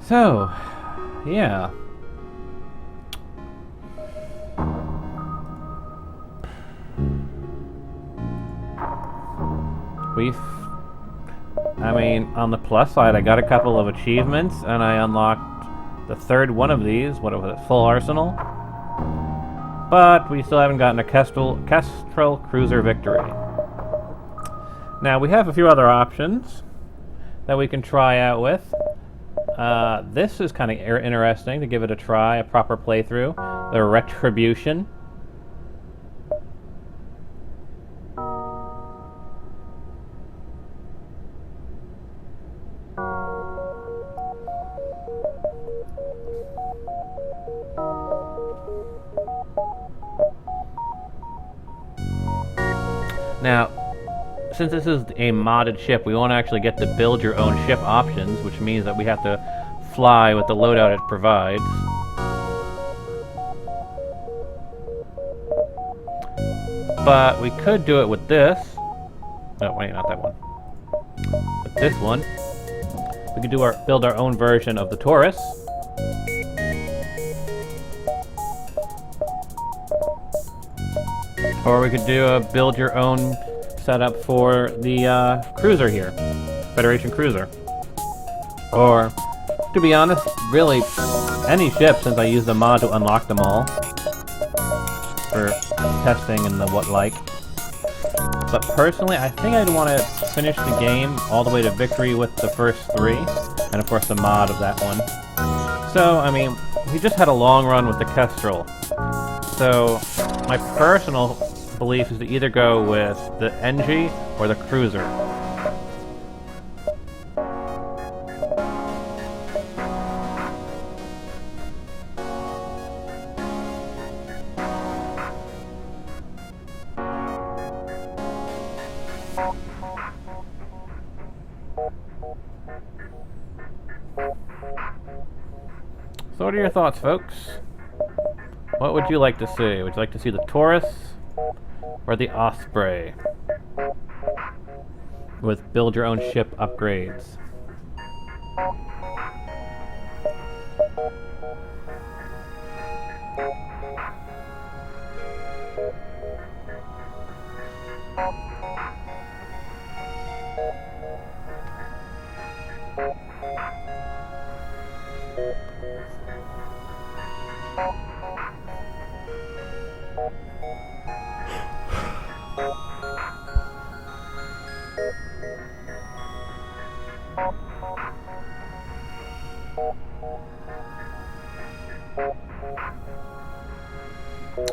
So, yeah. I mean, on the plus side, I got a couple of achievements, and I unlocked the third one of these. What was it? Full Arsenal? But we still haven't gotten a Kestrel Cruiser victory. Now, we have a few other options that we can try out with. This is kind of interesting to give it a try, a proper playthrough. The Retribution. Now, since this is a modded ship, we won't actually get to build your own ship options, which means that we have to fly with the loadout it provides. But we could do it with this. Oh, wait, not that one. With this one. We could build our own version of the Taurus. Or we could do a build your own setup for the cruiser here, Federation cruiser. Or, to be honest, really any ship, since I used the mod to unlock them all for testing and the what like. But personally, I think I'd want to finish the game all the way to victory with the first three, and of course the mod of that one. So, I mean, we just had a long run with the Kestrel. So, my personal belief is to either go with the NG or the Cruiser. So what are your thoughts, folks? What would you like to see? Would you like to see the Taurus or the Osprey with build your own ship upgrades?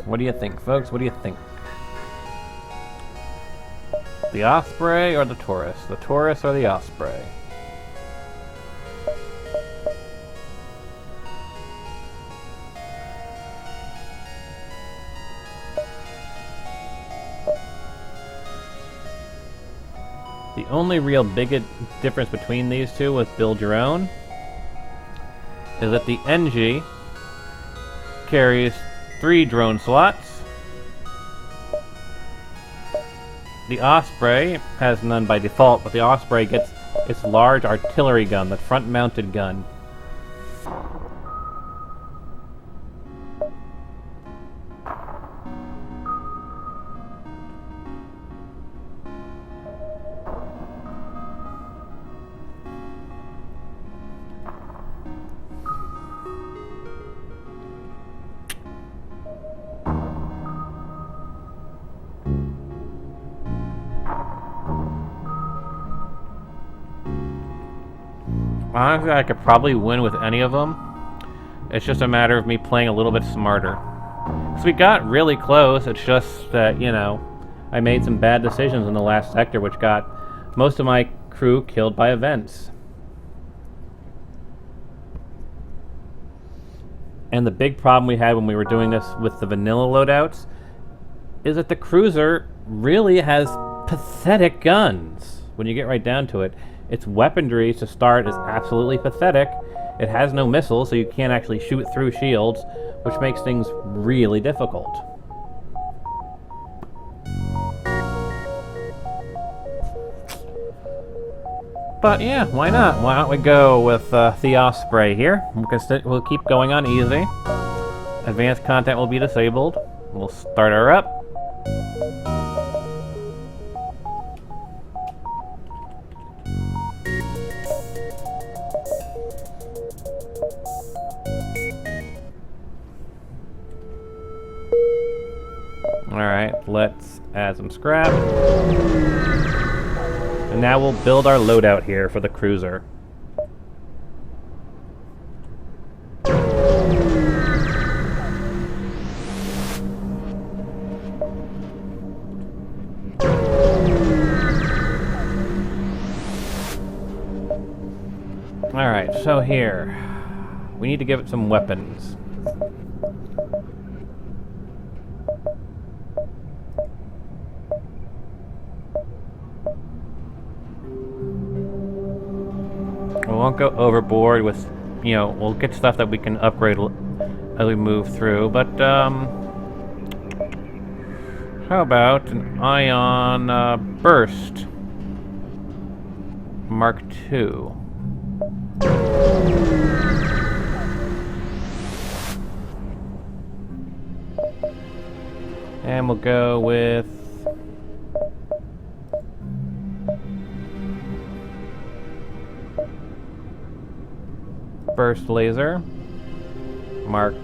What do you think, folks? What do you think? The Osprey or the Taurus? The Taurus or the Osprey? The only real big difference between these two with Build Your Own is that the NG carries 3 drone slots. The Osprey has none by default, but the Osprey gets its large artillery gun, the front-mounted gun. Honestly, I could probably win with any of them. It's just a matter of me playing a little bit smarter. Because we got really close, it's just that, you know, I made some bad decisions in the last sector, which got most of my crew killed by events. And the big problem we had when we were doing this with the vanilla loadouts is that the cruiser really has pathetic guns. When you get right down to it, its weaponry to start is absolutely pathetic. It has no missiles, so you can't actually shoot through shields, which makes things really difficult. But yeah, why not? Why don't we go with the Osprey here? We'll keep going on easy. Advanced content will be disabled. We'll start her up. Alright, let's add some scrap. And now we'll build our loadout here for the cruiser. Alright, so here, we need to give it some weapons. We won't go overboard with, you know, we'll get stuff that we can upgrade as we move through, but, how about an Ion Burst Mark II? And we'll go with Burst Laser Mark.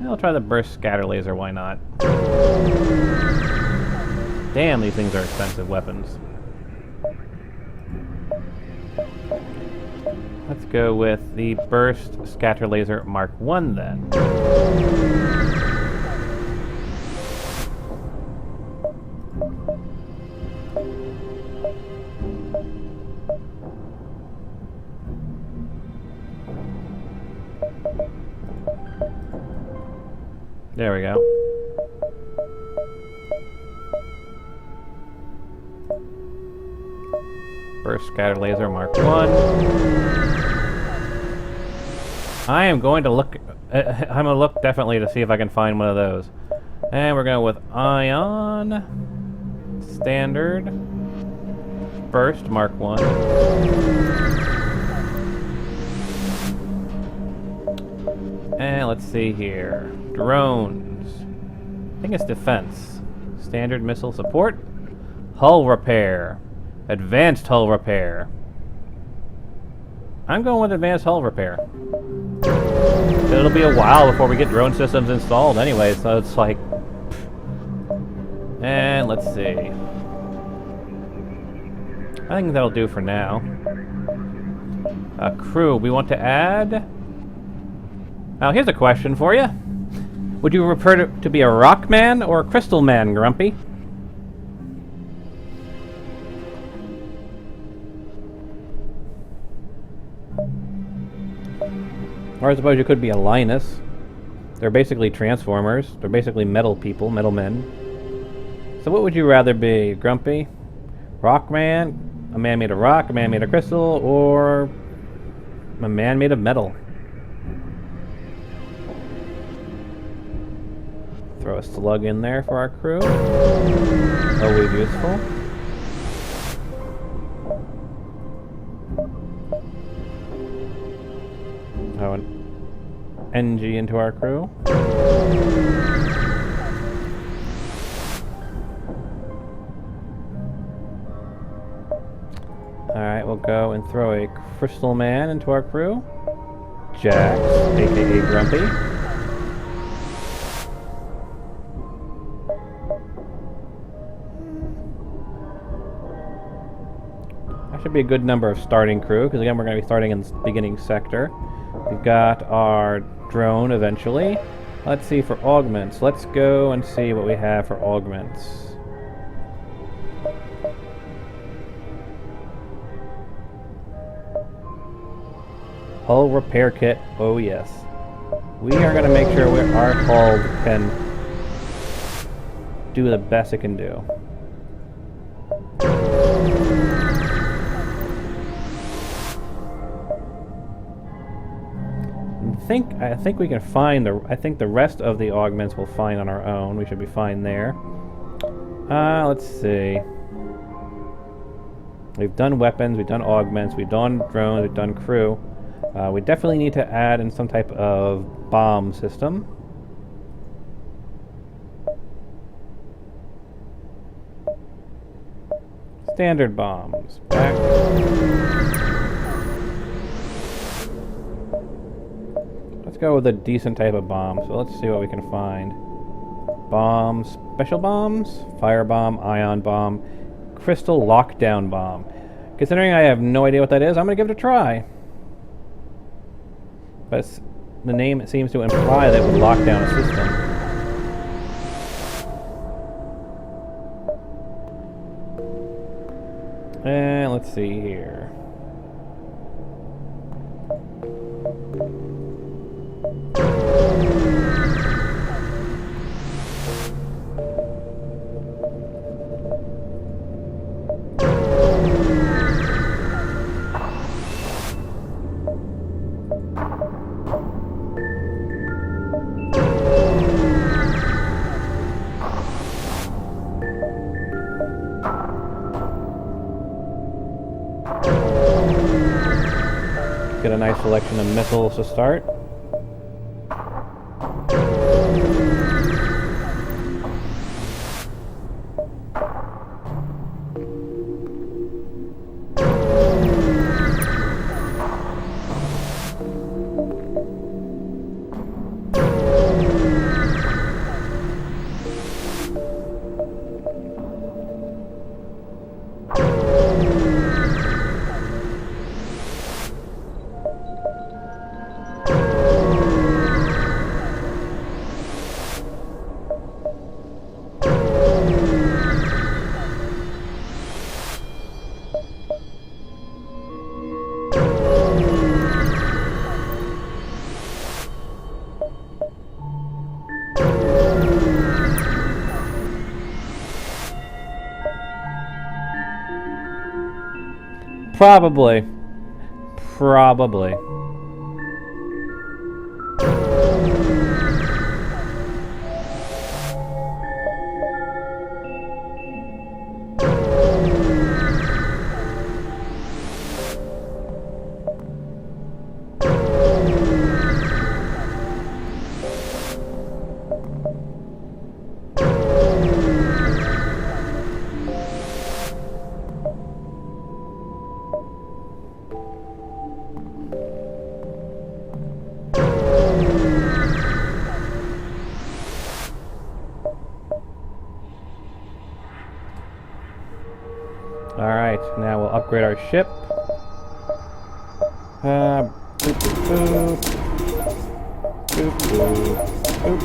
I'll try the Burst Scatter Laser, why not? Damn, these things are expensive weapons. Let's go with the Burst Scatter Laser Mark I then. There we go. Burst Scatter Laser Mark I am going to look. I'm gonna look definitely to see if I can find one of those. And we're going with Ion Standard Burst Mark I. And let's see here. Drones. I think it's defense. Standard missile support. Hull repair. Advanced hull repair. I'm going with advanced hull repair. It'll be a while before we get drone systems installed anyway, so it's like... And let's see. I think that'll do for now. Crew, we want to add... Now, here's a question for you. Would you prefer to be a rock man or a crystal man, Grumpy? Or I suppose you could be a Linus. They're basically transformers. They're basically metal people, metal men. So what would you rather be, Grumpy? Rock man? A man made of rock? A man made of crystal? Or a man made of metal? Throw a slug in there for our crew. Always useful. Oh, an NG into our crew. Alright, we'll go and throw a Crystal Man into our crew. Jax, aka Grumpy. That should be a good number of starting crew, because again we're going to be starting in the beginning sector. We've got our drone eventually. Let's see for augments. Let's go and see what we have for augments. Hull repair kit. Oh yes. We are going to make sure our hull can do the best it can do. I think we can find I think the rest of the augments we'll find on our own. We should be fine there. Let's see. We've done weapons, we've done augments, we've done drones, we've done crew. We definitely need to add in some type of bomb system. Standard bombs. Back. Let's go with a decent type of bomb. So let's see what we can find. Bombs, special bombs, firebomb, ion bomb, crystal lockdown bomb. Considering I have no idea what that is, I'm going to give it a try. But the name seems to imply that it would lock down a system. And let's see here. Get a nice selection of missiles to start. Probably. Alright, now we'll upgrade our ship. Boop, boop, boop. Boop, boop, boop.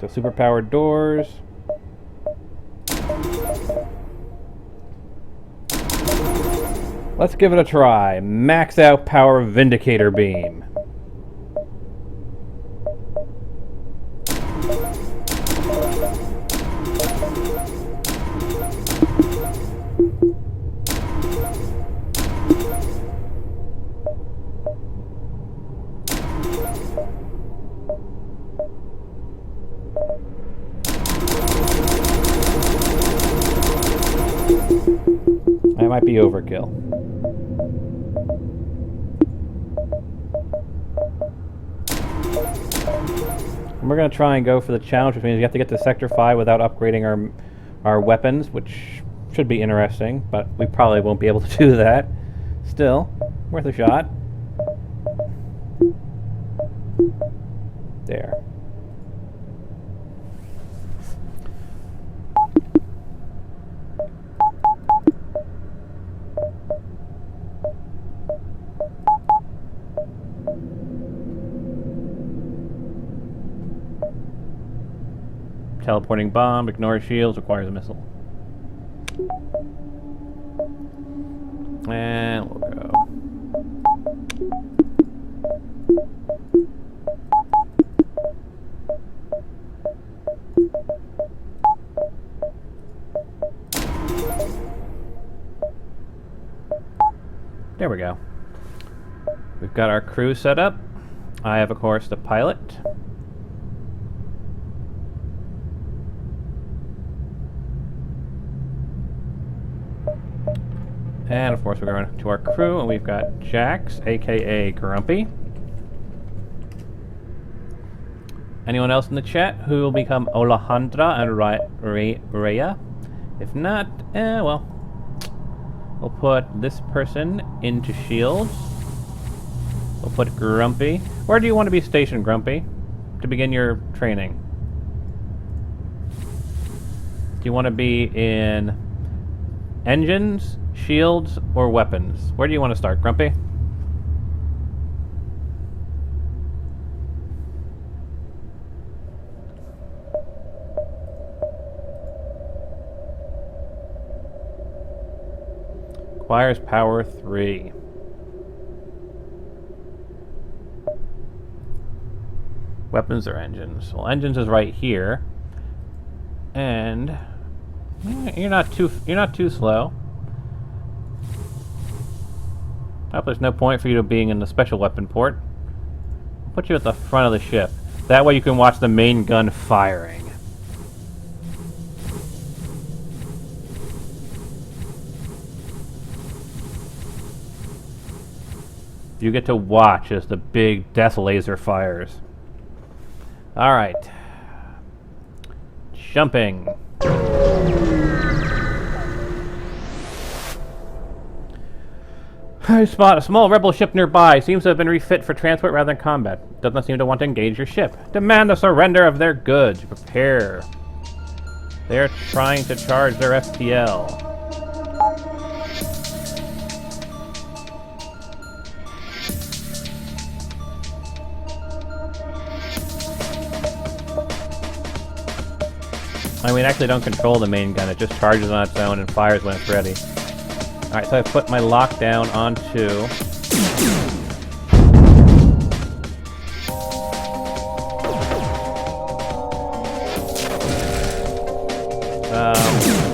So superpowered doors. Let's give it a try. Max out power Vindicator beam. That might be overkill. And we're going to try and go for the challenge, which means you have to get to Sector 5 without upgrading our weapons, which should be interesting, but we probably won't be able to do that. Still, worth a shot. There. Teleporting bomb, ignores shields, requires a missile. And we'll go. There we go. We've got our crew set up. I have, of course, the pilot. And of course we're going to our crew, and we've got Jax, aka Grumpy. Anyone else in the chat who will become Alejandra and Rhea? If not, well, we'll put this person into shields. We'll put Grumpy. Where do you want to be stationed, Grumpy, to begin your training? Do you want to be in engines, shields, or weapons? Where do you want to start, Grumpy? Requires power 3. Weapons or engines? Well, engines is right here, and you're not too slow. I hope there's no point for you to being in the special weapon port. I'll put you at the front of the ship. That way you can watch the main gun firing. You get to watch as the big death laser fires. Alright. Jumping. I spot a small rebel ship nearby. Seems to have been refit for transport rather than combat. Doesn't seem to want to engage your ship. Demand the surrender of their goods. Prepare. They're trying to charge their FTL. I mean, actually don't control the main gun. It just charges on its own and fires when it's ready. Alright, so I put my lockdown onto...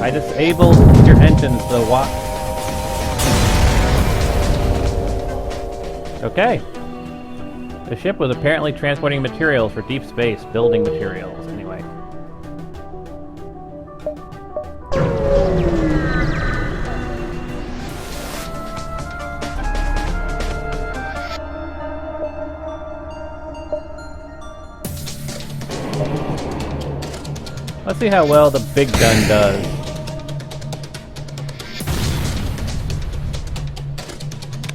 I disabled your engines, so what? Okay. The ship was apparently transporting materials for deep space, building materials, anyway. Let's see how well the big gun does.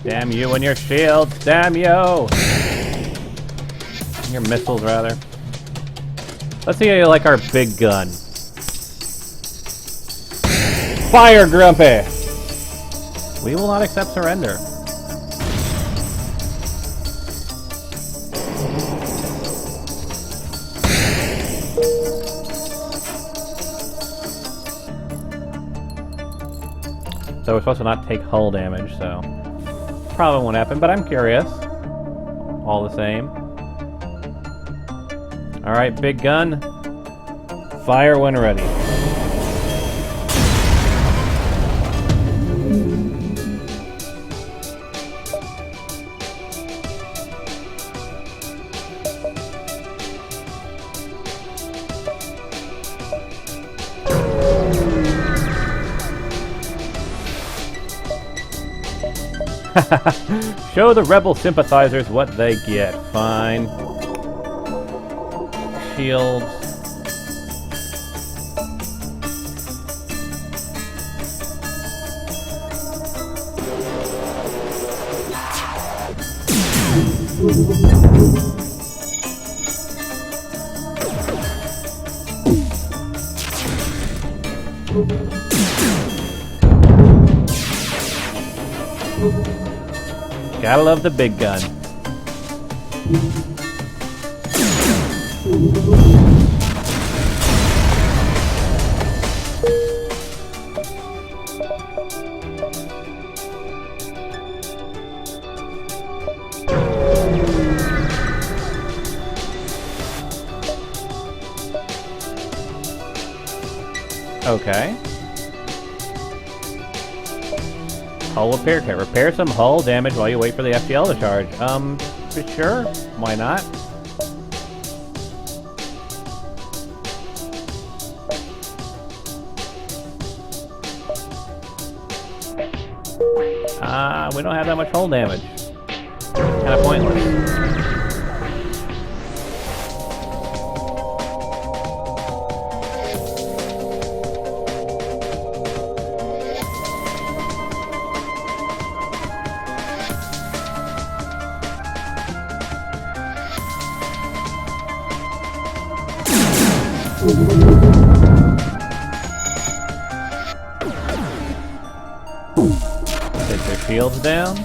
Damn you and your shields, damn you! Your missiles, rather. Let's see how you like our big gun. Fire, Grumpy! We will not accept surrender. So we're supposed to not take hull damage, so probably won't happen, but I'm curious. All the same. Alright, big gun. Fire when ready. Show the rebel sympathizers what they get. Fine. Shields. Gotta love the big gun. Okay. Hull repair kit. Repair some hull damage while you wait for the FTL to charge. Sure. Why not? We don't have that much hull damage. Kind of pointless. Take their shields down.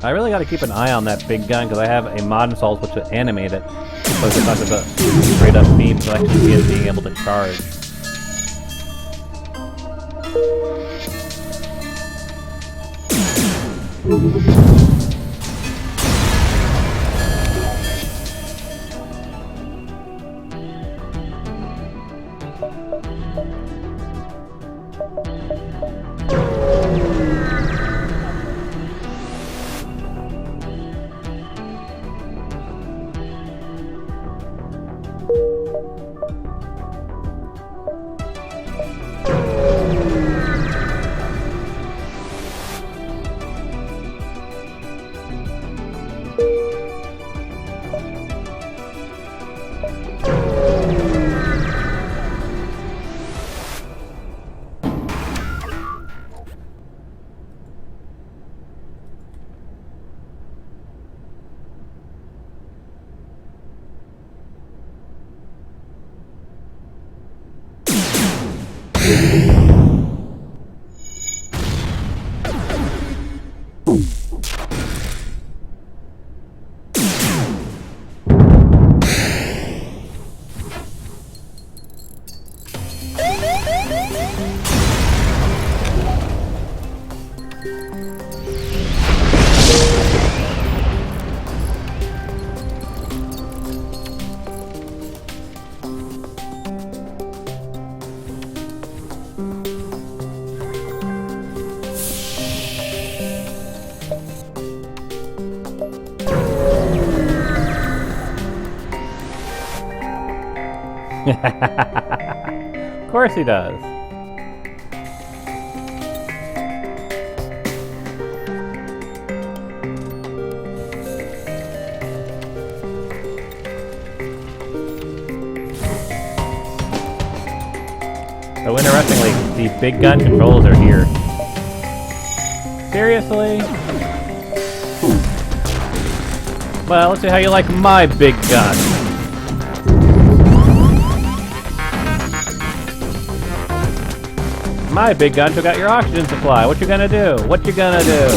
I really got to keep an eye on that big gun because I have a mod installed which will animate it. So it's not just a straight up beam, so I can see it being able to charge. Of course he does. So interestingly, the big gun controls are here. Seriously? Well, let's see how you like my big gun. My big gun took out your oxygen supply. What you gonna do? What you gonna do?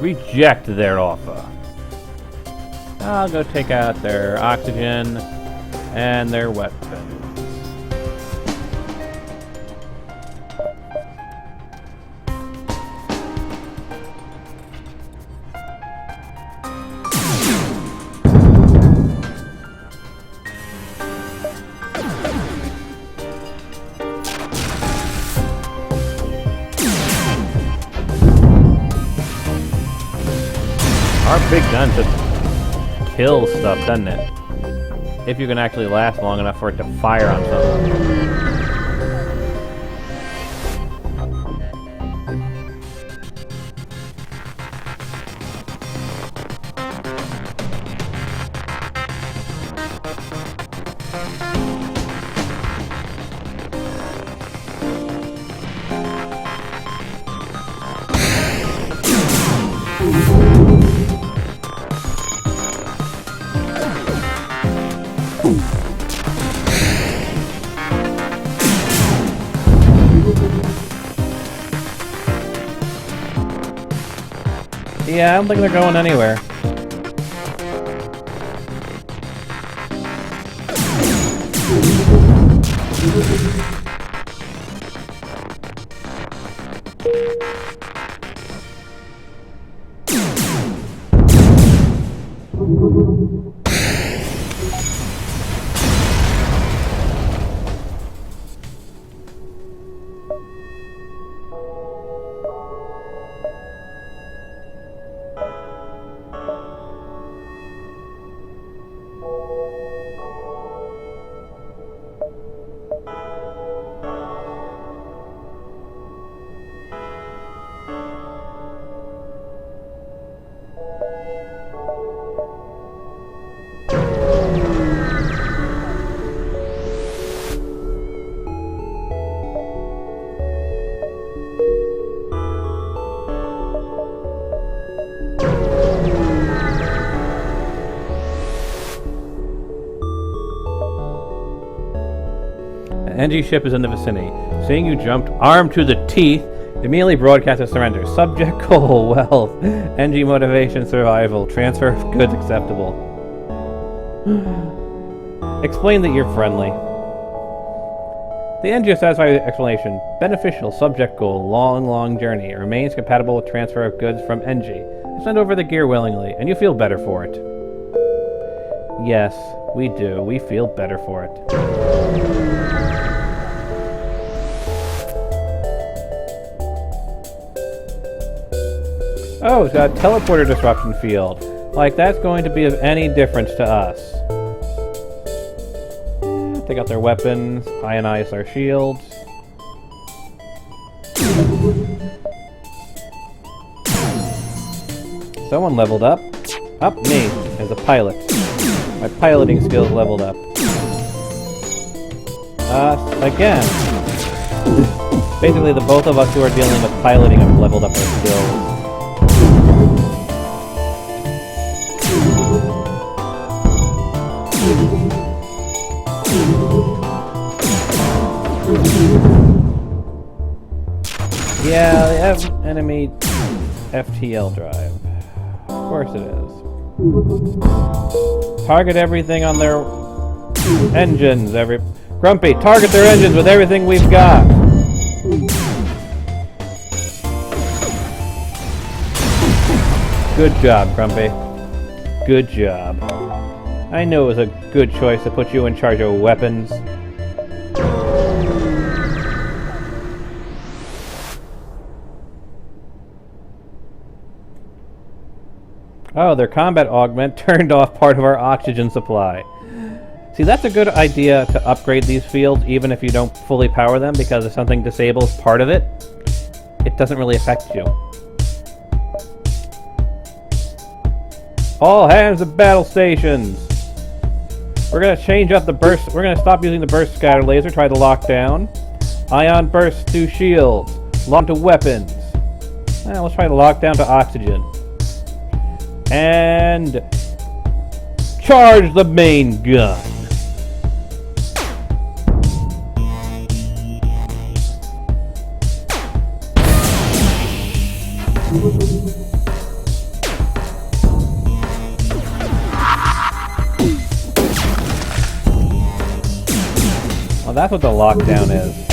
Reject their offer. I'll go take out their oxygen and their weapons. Our big gun just kills stuff, doesn't it? If you can actually last long enough for it to fire on something. Yeah, I don't think they're going anywhere. An NG ship is in the vicinity. Seeing you jumped, armed to the teeth, immediately broadcast a surrender. Subject goal, wealth. NG motivation, survival. Transfer of goods acceptable. Explain that you're friendly. The NG is satisfied with the explanation. Beneficial, subject goal, long journey. It remains compatible with transfer of goods from NG. Send over the gear willingly, and you feel better for it. Yes, we do. We feel better for it. Oh, it's got a teleporter disruption field. Like, that's going to be of any difference to us. Take out their weapons, ionize our shields. Someone leveled up. Up me, as a pilot. My piloting skills leveled up. Again. Basically, the both of us who are dealing with piloting have leveled up our skills. Yeah, the enemy FTL drive. Of course it is. Target everything on their engines. Grumpy, target their engines with everything we've got. Good job, Grumpy. Good job. I knew it was a good choice to put you in charge of weapons. Oh, their combat augment turned off part of our oxygen supply. See, that's a good idea to upgrade these fields even if you don't fully power them, because if something disables part of it, it doesn't really affect you. All hands to battle stations! We're gonna change up the burst. We're gonna stop using the burst scatter laser, try to lock down. Ion burst to shields. Lock to weapons. Let's try to lock down to oxygen. And charge the main gun. Well, that's what the lockdown is.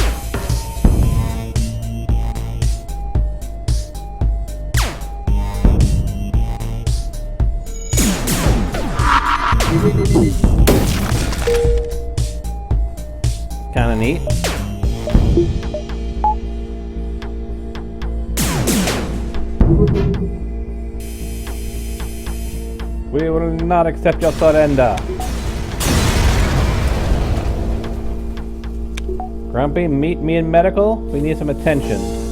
Kinda neat. We will not accept your surrender. Grumpy, meet me in medical. We need some attention.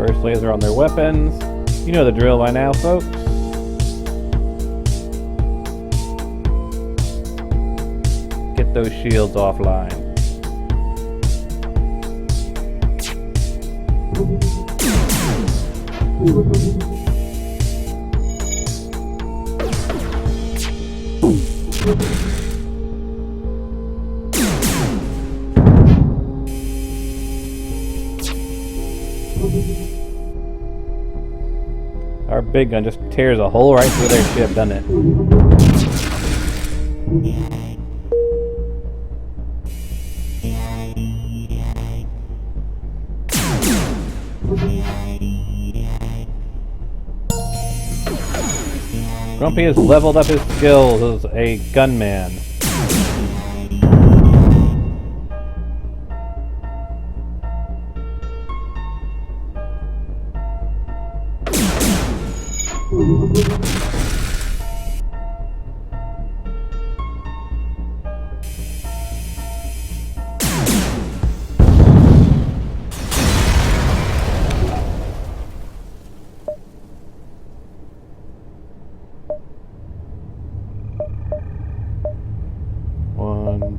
Burst laser on their weapons. You know the drill by now, folks. Get those shields offline. Our big gun just tears a hole right through their ship, doesn't it? Grumpy has leveled up his skills as a gunman. One,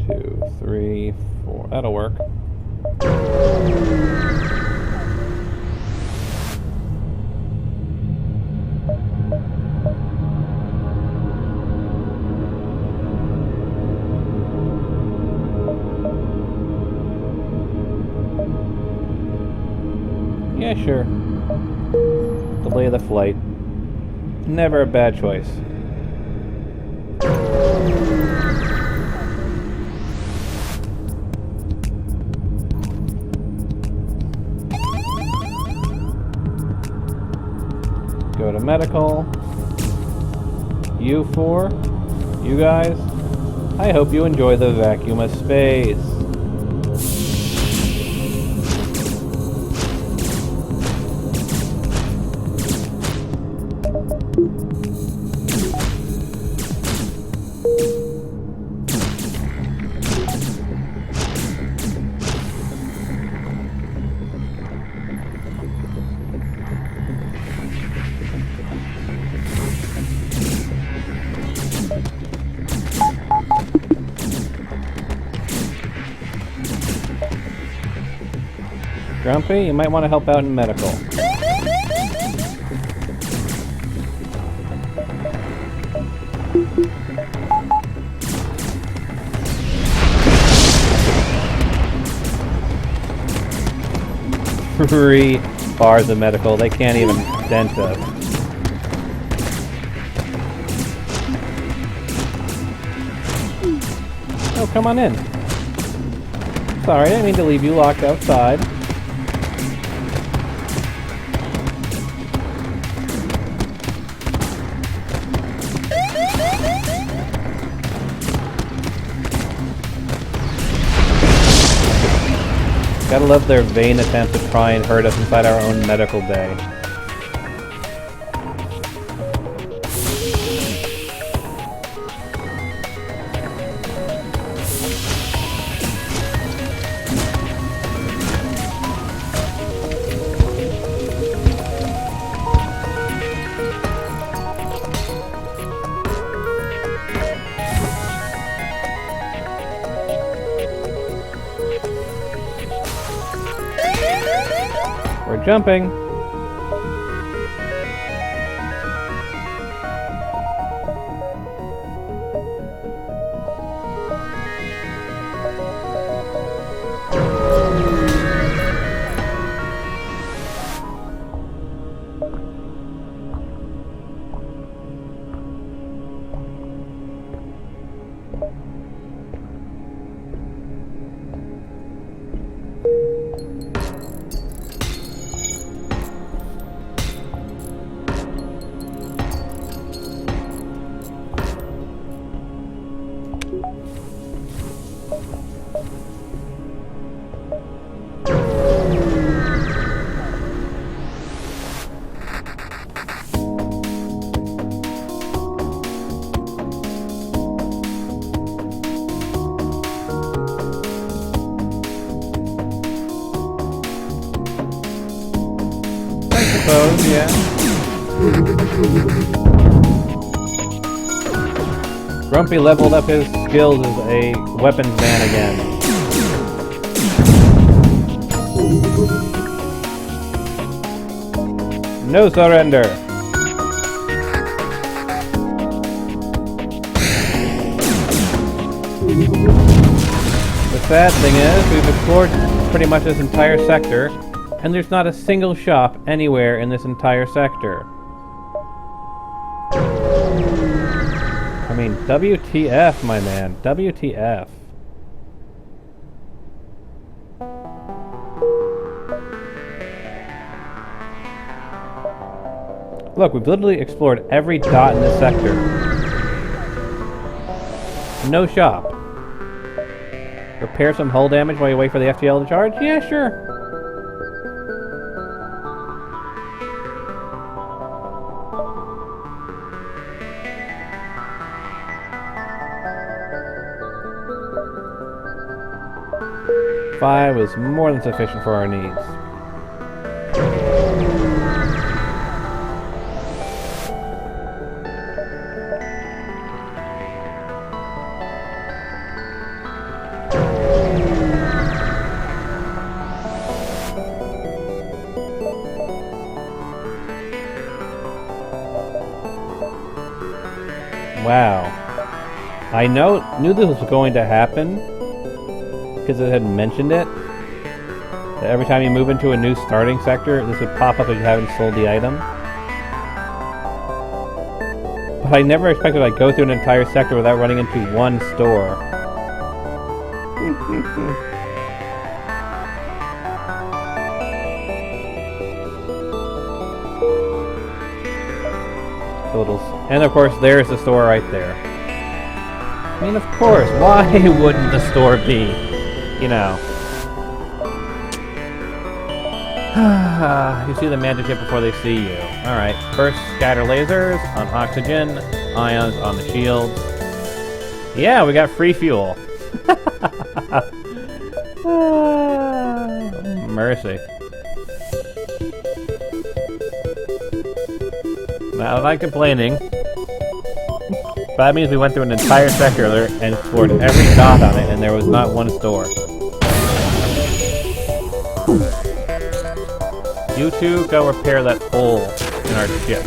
two, three, four. That'll work. Yeah, sure. Delay the flight. Never a bad choice. Go to medical. You four, you guys, I hope you enjoy the vacuum of space. Grumpy, you might want to help out in medical. Three bars of medical, they can't even dent us. Oh, come on in. Sorry, I didn't mean to leave you locked outside. Gotta love their vain attempt to try and hurt us inside our own medical bay. We're jumping. suppose, yeah. Grumpy leveled up his skills as a weapons man again. No surrender! The sad thing is, we've explored pretty much this entire sector, and there's not a single shop anywhere in this entire sector. I mean, WTF, my man. WTF. Look, we've literally explored every dot in this sector. No shop. Repair some hull damage while you wait for the FTL to charge? Yeah, sure. Five was more than sufficient for our needs. Wow. I knew this was going to happen because it had mentioned it. That every time you move into a new starting sector, this would pop up if you haven't sold the item. But I never expected I'd go through an entire sector without running into one store. And of course, there's the store right there. I mean, of course, why wouldn't the store be? You know. You see the mantis ship before they see you. Alright, first scatter lasers on oxygen, ions on the shields. Yeah, we got free fuel. Mercy. Not like complaining. But that means we went through an entire sector there and explored every dot on it, and there was not one store. You two go repair that hole in our ship.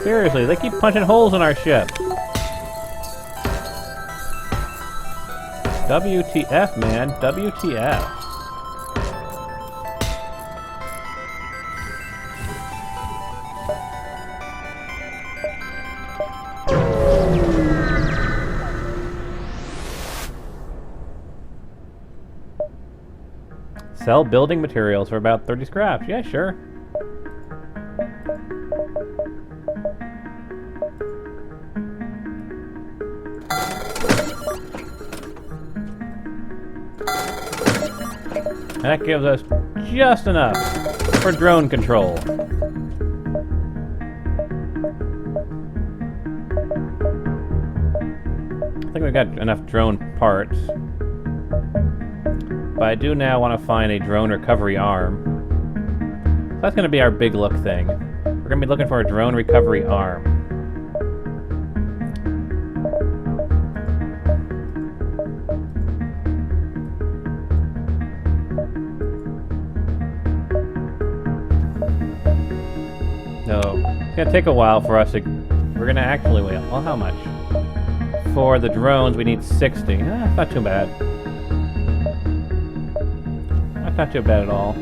Seriously, they keep punching holes in our ship. WTF, man. WTF. Sell building materials for about 30 scraps. Yeah, sure. And that gives us just enough for drone control. I think we've got enough drone parts. But I do now want to find a drone recovery arm. So that's going to be our big look thing. We're going to be looking for a drone recovery arm. No, it's going to take a while for us to... We're going to actually wait. Well, how much? For the drones, we need 60. That's not too bad. That's not too bad at all.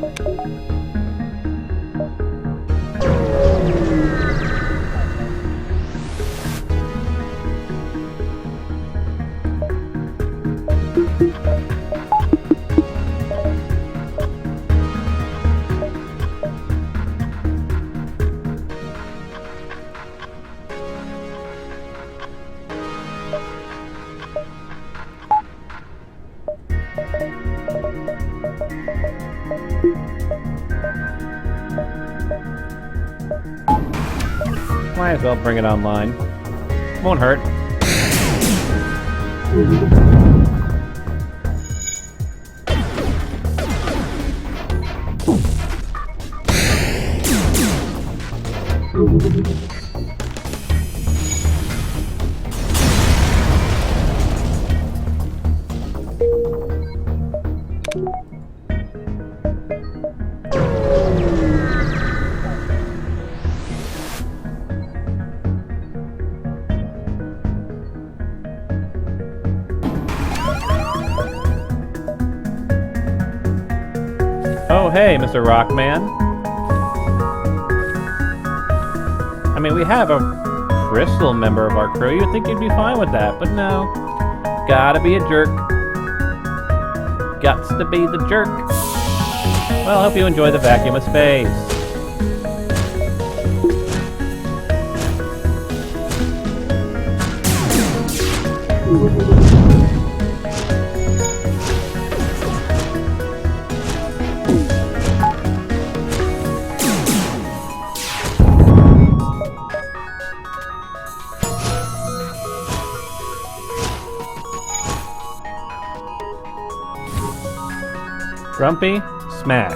Might as well bring it online. Won't hurt. Oh, hey, Mr. Rockman. I mean, we have a crystal member of our crew. You'd think you'd be fine with that, but no. Gotta be a jerk. Guts to be the jerk. Well, I hope you enjoy the vacuum of space. Grumpy, smash.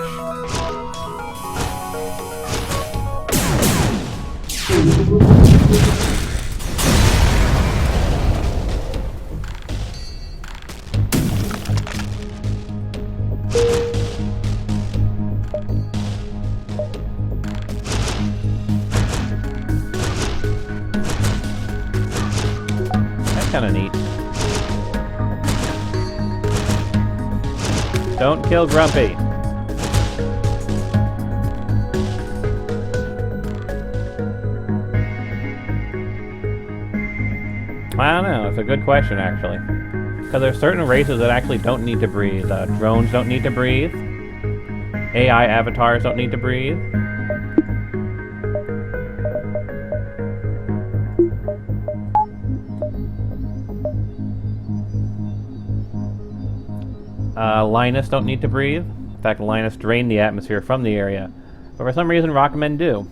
That's kind of neat. Don't kill Grumpy. I don't know. It's a good question, actually. Because there's certain races that actually don't need to breathe. Drones don't need to breathe. AI avatars don't need to breathe. Linus don't need to breathe. In fact, Linus drained the atmosphere from the area. But for some reason, Rockmen do.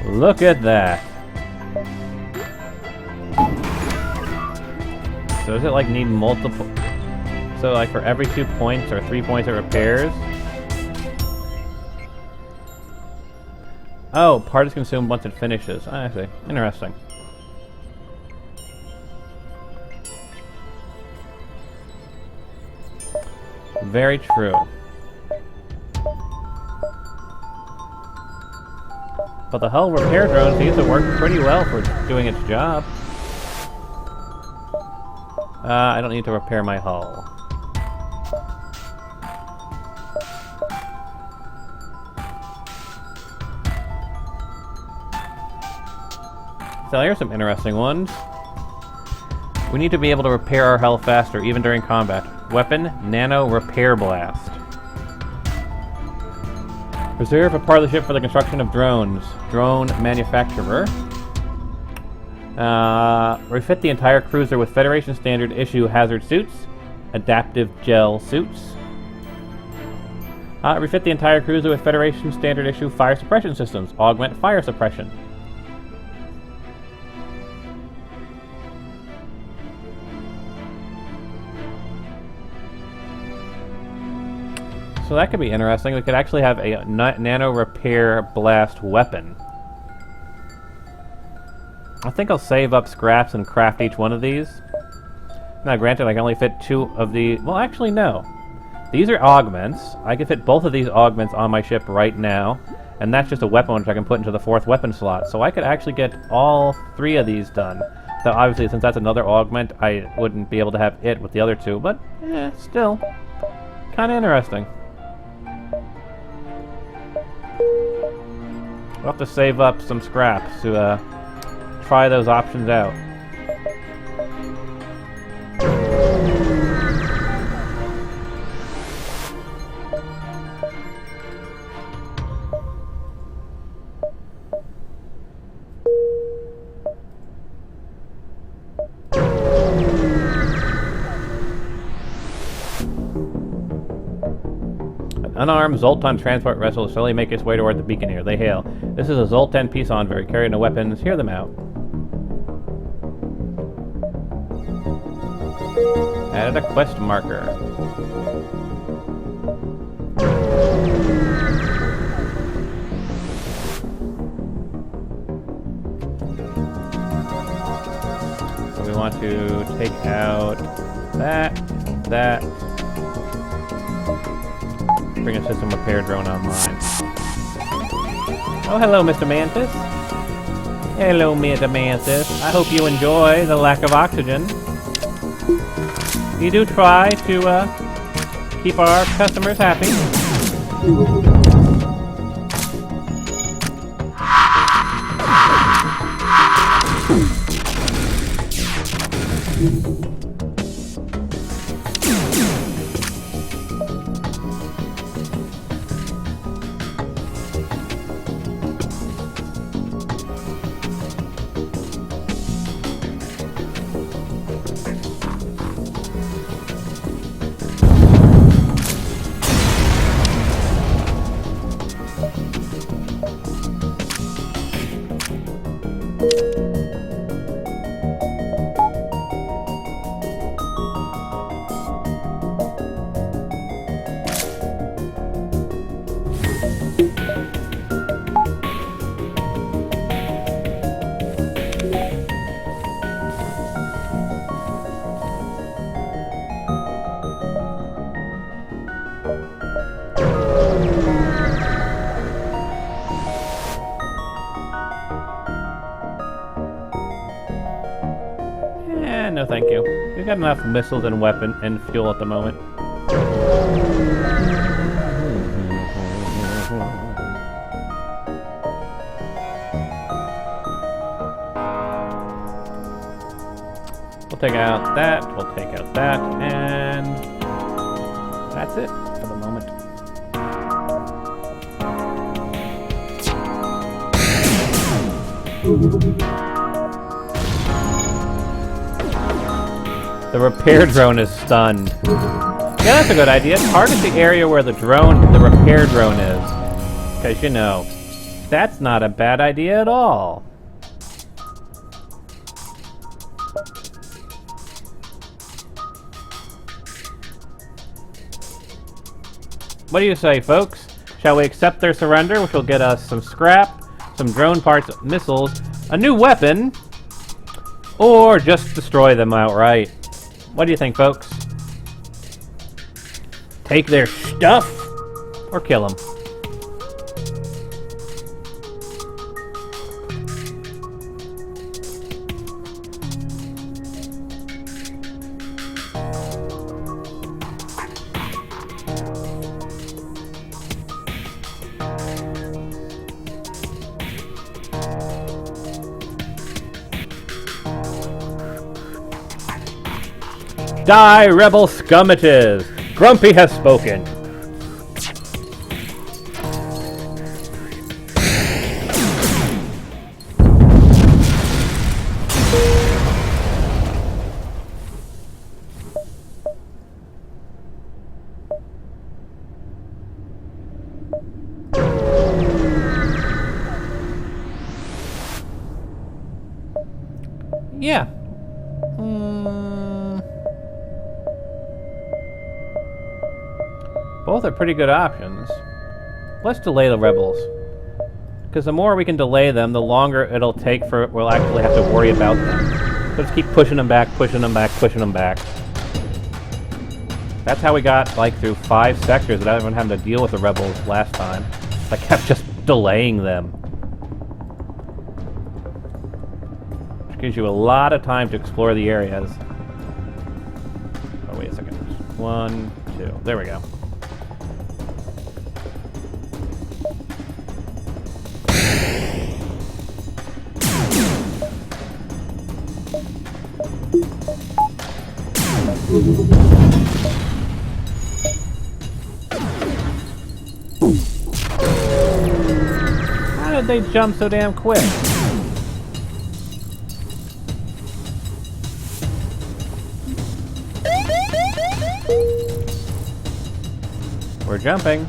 Look at that. So does it like need multiple? So like for every 2 points or 3 points it repairs? Oh, part is consumed once it finishes. I see. Interesting. Very true. But the hull repair drone seems to work pretty well for doing its job. I don't need to repair my hull. So here's some interesting ones. We need to be able to repair our hull faster, even during combat. Weapon, Nano Repair Blast. Reserve a part of the ship for the construction of drones. Drone manufacturer. Refit the entire cruiser with Federation standard issue hazard suits. Adaptive gel suits. Refit the entire cruiser with Federation standard issue fire suppression systems. Augment fire suppression. So that could be interesting. We could actually have a nano repair blast weapon. I think I'll save up scraps and craft each one of these. Now granted, I can only fit 2 of the... Well, actually no. These are augments. I can fit both of these augments on my ship right now. And that's just a weapon which I can put into the 4th weapon slot. So I could actually get all 3 of these done. Though obviously, since that's another augment, I wouldn't be able to have it with the other 2. But, still. Kind of interesting. We'll have to save up some scraps to try those options out. Unarmed Zoltan transport vessel slowly make its way toward the beacon here. They hail. This is a Zoltan peace envoy carrying no weapons. Hear them out. Added a quest marker. So we want to take out that. Bring a system repair drone online. Oh, hello, Mr. Mantis. Hello, Mr. Mantis. I hope you enjoy the lack of oxygen. You do try to keep our customers happy. No thank you. We've got enough missiles and weapon and fuel at the moment. We'll take out that, we'll take out that, and that's it for the moment. The repair drone is stunned. Yeah, that's a good idea. Target the area where the repair drone is. Because, you know, that's not a bad idea at all. What do you say, folks? Shall we accept their surrender, which will get us some scrap, some drone parts, missiles, a new weapon, or just destroy them outright? What do you think, folks? Take their stuff or kill them? Die, rebel scum it is! Grumpy has spoken. Yeah. Both are pretty good options. Let's delay the rebels. Because the more we can delay them, the longer it'll take for we'll actually have to worry about them. Let's keep pushing them back, pushing them back, pushing them back. That's how we got, like, through 5 sectors without even having to deal with the rebels last time. I kept just delaying them. Which gives you a lot of time to explore the areas. Oh, wait a second. 1, 2. There we go. How did they jump so damn quick? We're jumping.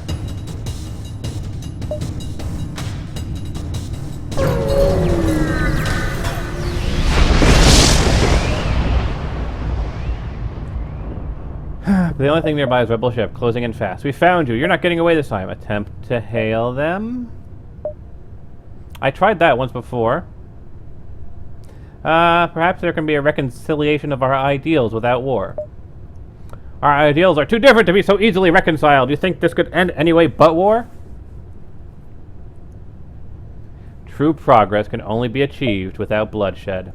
The only thing nearby is Rebel ship, closing in fast. We found you. You're not getting away this time. Attempt to hail them? I tried that once before. Perhaps there can be a reconciliation of our ideals without war. Our ideals are too different to be so easily reconciled. Do you think this could end any way but war? True progress can only be achieved without bloodshed.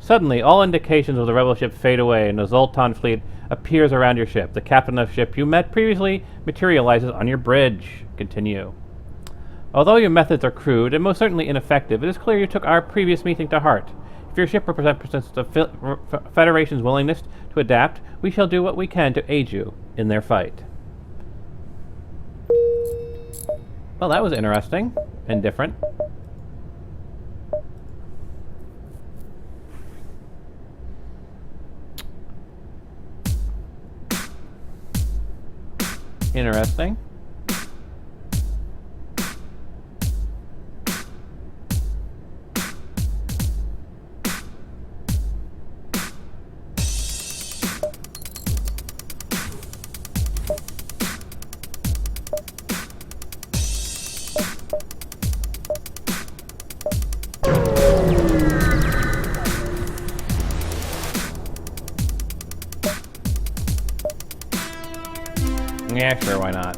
Suddenly, all indications of the rebel ship fade away, and the Zoltan fleet appears around your ship. The captain of the ship you met previously materializes on your bridge. Continue. Although your methods are crude and most certainly ineffective, it is clear you took our previous meeting to heart. If your ship represents the Federation's willingness to adapt, we shall do what we can to aid you in their fight. Well, that was interesting and different. Interesting. Yeah, sure, why not?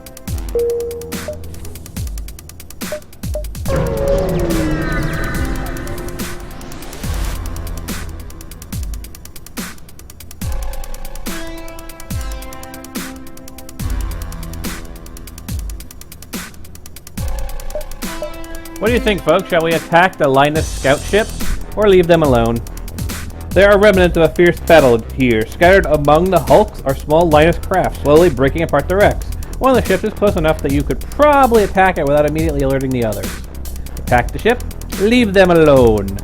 What do you think, folks? Shall we attack the Linus scout ships, or leave them alone? There are remnants of a fierce battle here. Scattered among the hulks are small Linus craft, slowly breaking apart the wrecks. One of the ships is close enough that you could probably attack it without immediately alerting the others. Attack the ship, leave them alone.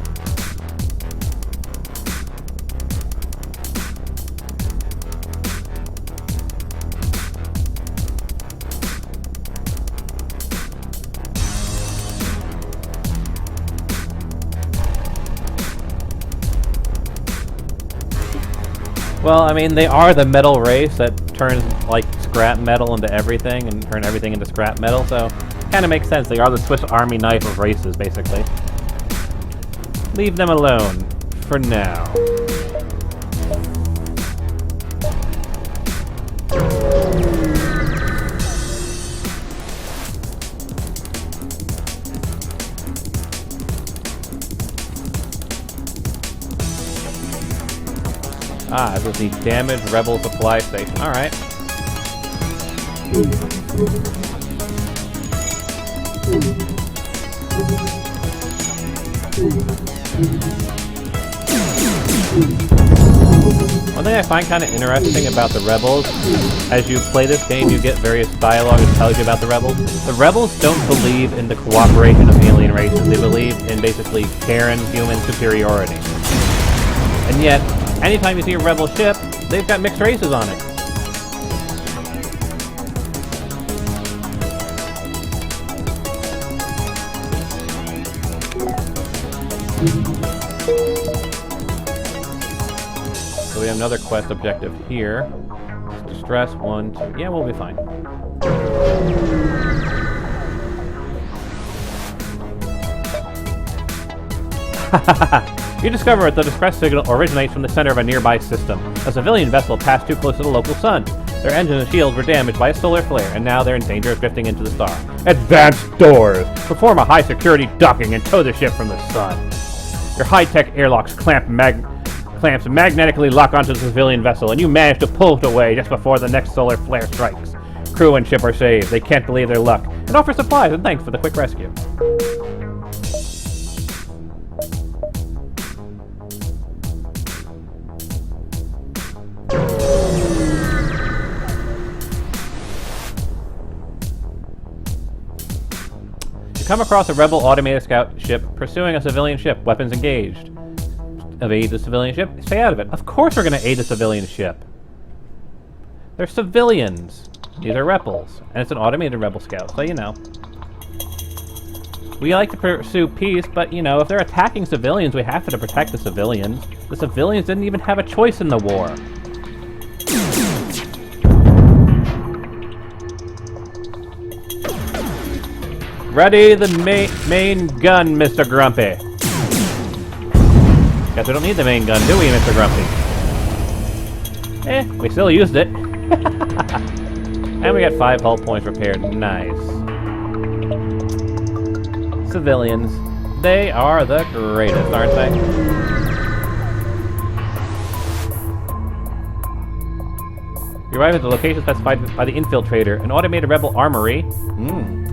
Well, I mean, they are the metal race that turns, like, scrap metal into everything and turn everything into scrap metal, so kind of makes sense. They are the Swiss Army knife of races, basically. Leave them alone. For now. Ah, this was the damaged rebel supply station. Alright. One thing I find kind of interesting about the rebels, as you play this game, you get various dialogue that tells you about the rebels. The rebels don't believe in the cooperation of alien races. They believe in basically Terran human superiority. And yet, anytime you see a rebel ship, they've got mixed races on it. So we have another quest objective here. Distress 1, 2. Yeah, we'll be fine. You discover that the distress signal originates from the center of a nearby system. A civilian vessel passed too close to the local sun. Their engines and shields were damaged by a solar flare, and now they're in danger of drifting into the star. Advanced doors! Perform a high-security docking and tow the ship from the sun. Your high-tech airlocks clamps magnetically lock onto the civilian vessel, and you manage to pull it away just before the next solar flare strikes. Crew and ship are saved. They can't believe their luck, and offer supplies and thanks for the quick rescue. come across a rebel automated scout ship pursuing a civilian ship. Weapons engaged. Evade the civilian ship. Stay out of it. Of course we're going to aid the civilian ship. They're civilians. These are rebels. And it's an automated rebel scout, so you know. We like to pursue peace, but, you know, if they're attacking civilians, we have to protect the civilians. The civilians didn't even have a choice in the war. Ready the main gun, Mr. Grumpy. Guess we don't need the main gun, do we, Mr. Grumpy? We still used it. And we got 5 hull points repaired. Nice. Civilians. They are the greatest, aren't they? You arrive at the location specified by the infiltrator, an automated rebel armory.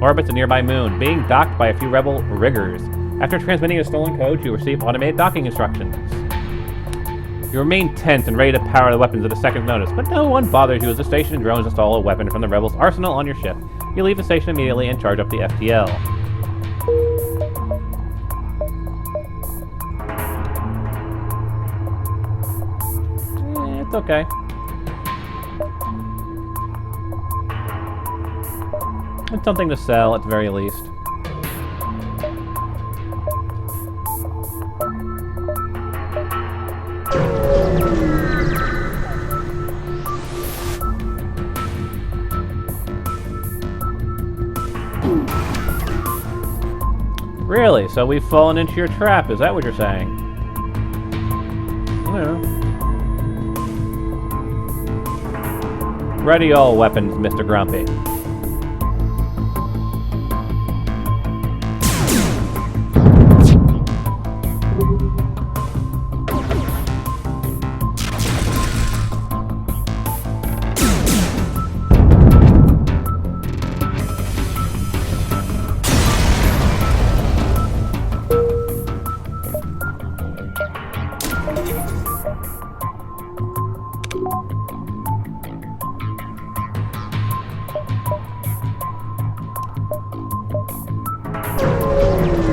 Orbits a nearby moon, being docked by a few rebel riggers. After transmitting a stolen code, you receive automated docking instructions. You remain tense and ready to power the weapons at a second's notice, but no one bothers you as the station drones install a weapon from the rebels' arsenal on your ship. You leave the station immediately and charge up the FTL. It's okay. It's something to sell, at the very least. Really? So we've fallen into your trap, is that what you're saying? Yeah. Ready all weapons, Mr. Grumpy.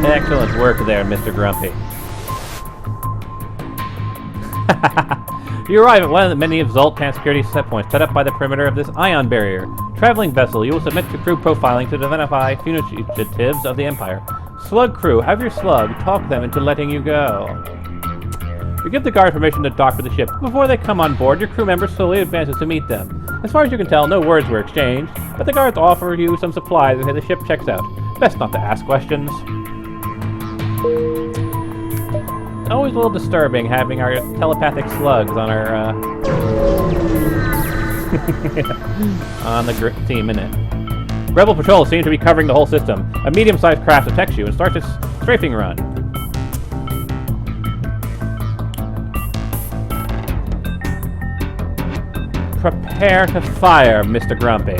Excellent work there, Mr. Grumpy. You arrive at one of the many of Zoltan's security set points set up by the perimeter of this ion barrier. Traveling vessel, you will submit to crew profiling to identify fugitives of the Empire. Slug crew, have your slug talk them into letting you go. You give the guard permission to dock for the ship. Before they come on board, your crew member slowly advances to meet them. As far as you can tell, no words were exchanged, but the guards offer you some supplies and say the ship checks out. Best not to ask questions. It's always a little disturbing having our telepathic slugs on our, on the team, innit? Rebel patrol seems to be covering the whole system. A medium-sized craft detects you and starts its strafing run. Prepare to fire, Mr. Grumpy.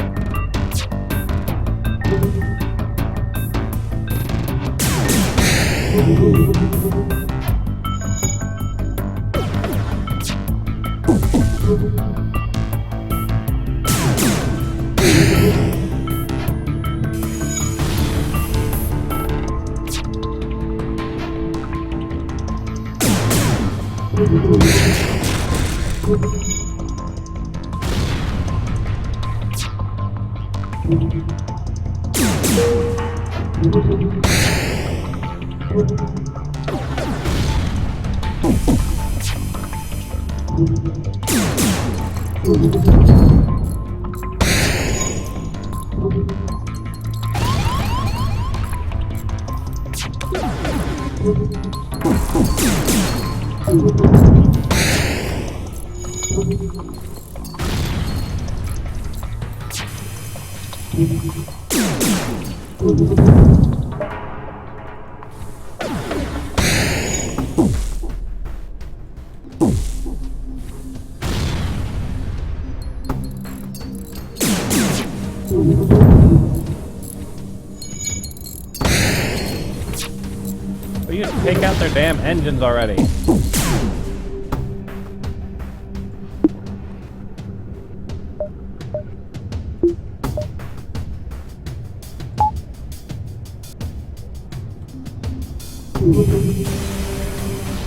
Will you take out their damn engines already?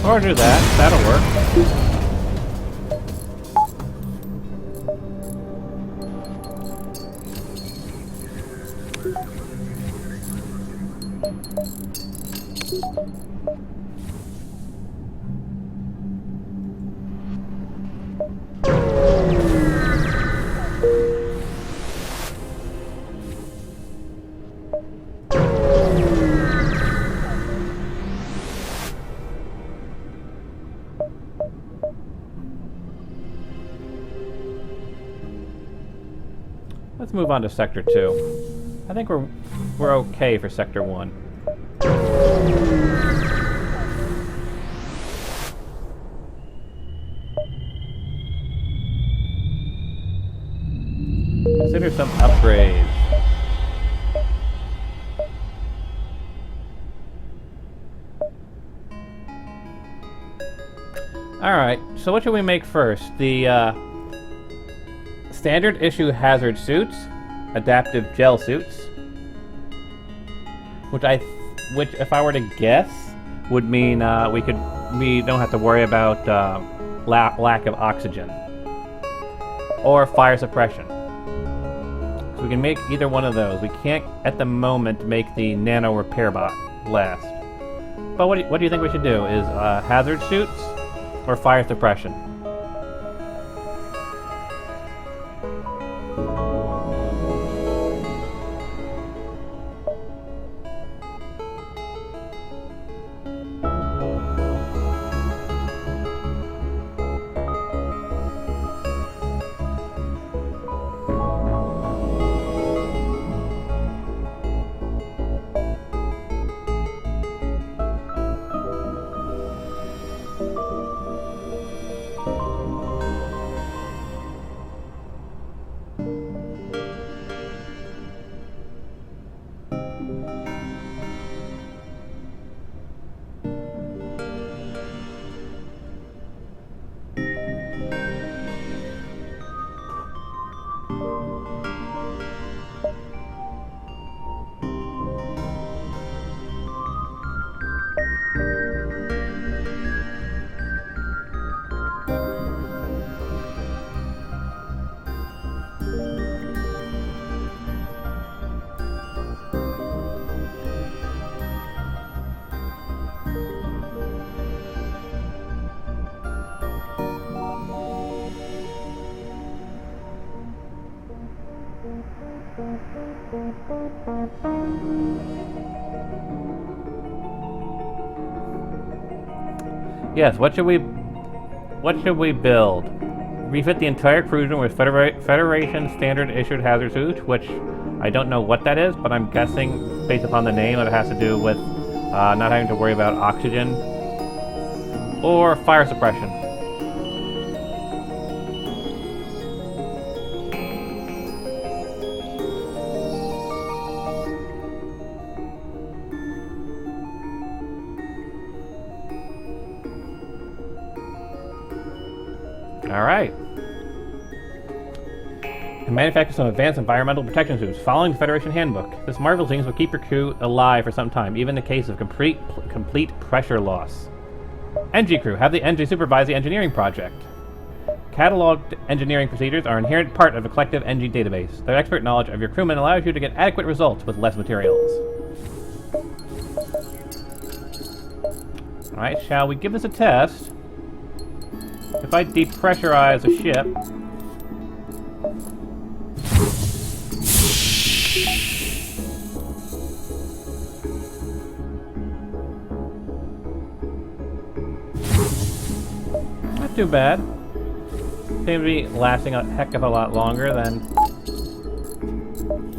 Or do that. That'll work. Let's move on to Sector 2. I think we're okay for Sector 1. Consider some upgrades. Alright, so what should we make first? The standard issue hazard suits, adaptive gel suits, which if I were to guess would mean we don't have to worry about lack of oxygen or fire suppression. So we can make either one of those. We can't at the moment make the nano repair bot last. But what do you think we should do? Is hazard suits or fire suppression? Yes, what should we build? Refit the entire cruiser with Federation standard issued hazard suit, which I don't know what that is, but I'm guessing based upon the name that it has to do with not having to worry about oxygen or fire suppression. Alright. And manufacture some advanced environmental protection suits following the Federation Handbook. This marvel things will keep your crew alive for some time, even in the case of complete pressure loss. NG crew, have the NG supervise the engineering project. Cataloged engineering procedures are an inherent part of a collective NG database. Their expert knowledge of your crewmen allows you to get adequate results with less materials. Alright, shall we give this a test? If I depressurize a ship... Not too bad. Seems to be lasting a heck of a lot longer than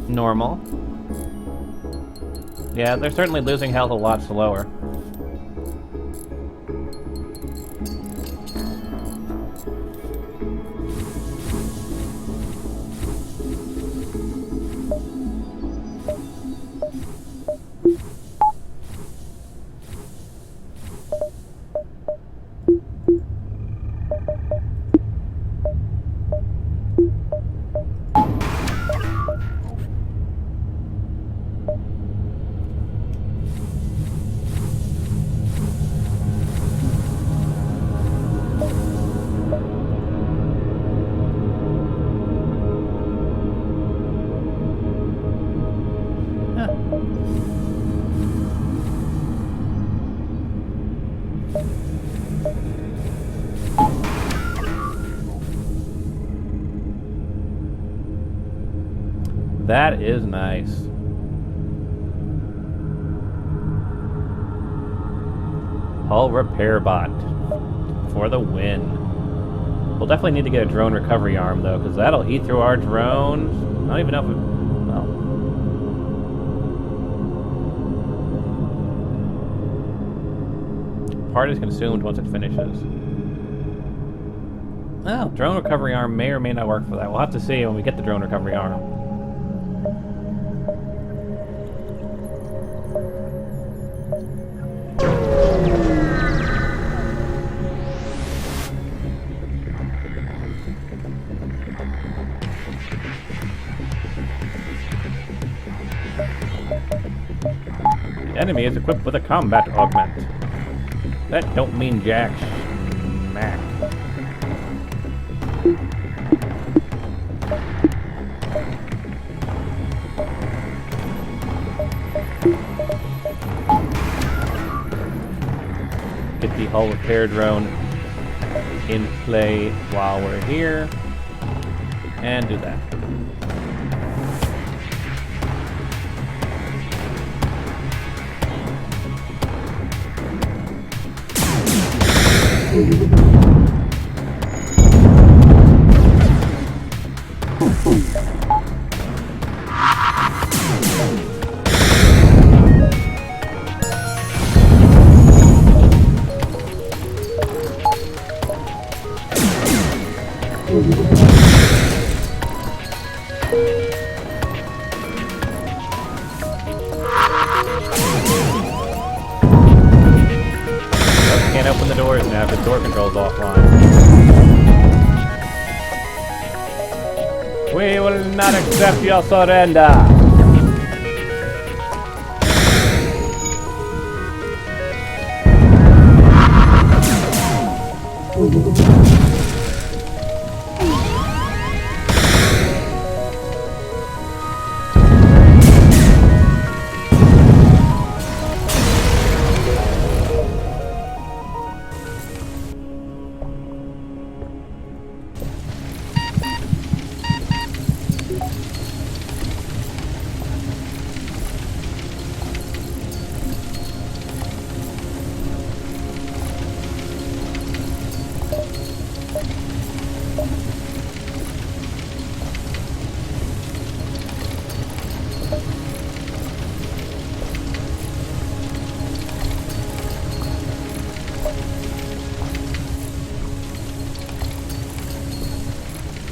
normal. Yeah, they're certainly losing health a lot slower. That is nice. Hull repair bot for the win. We'll definitely need to get a drone recovery arm though, because that'll eat through our drones. I don't even know if it... well. Part is consumed once it finishes. Oh, drone recovery arm may or may not work for that. We'll have to see when we get the drone recovery arm. The enemy is equipped with a combat augment. That don't mean jack smack. Get the hull repair drone in play while we're here. And do that. Can't open the doors now because door control's offline. We will not accept your surrender.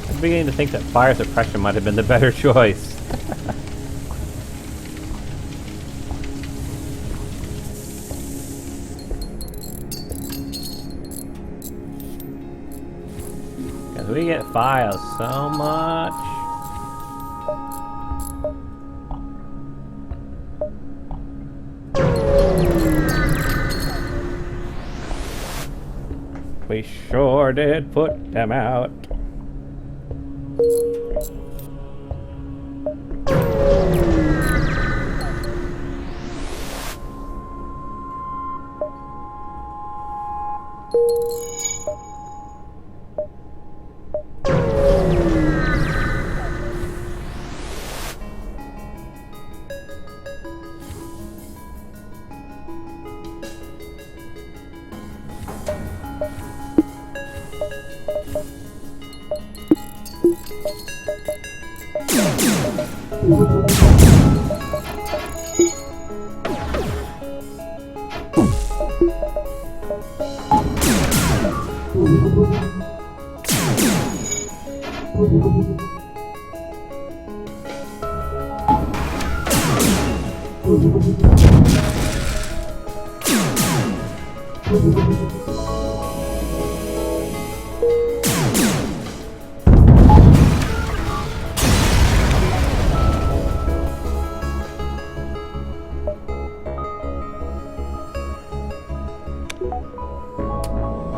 I'm beginning to think that fire suppression might have been the better choice. Because we get files so much. We sure did put them out.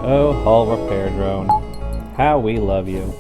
Oh, hull repair drone. How we love you.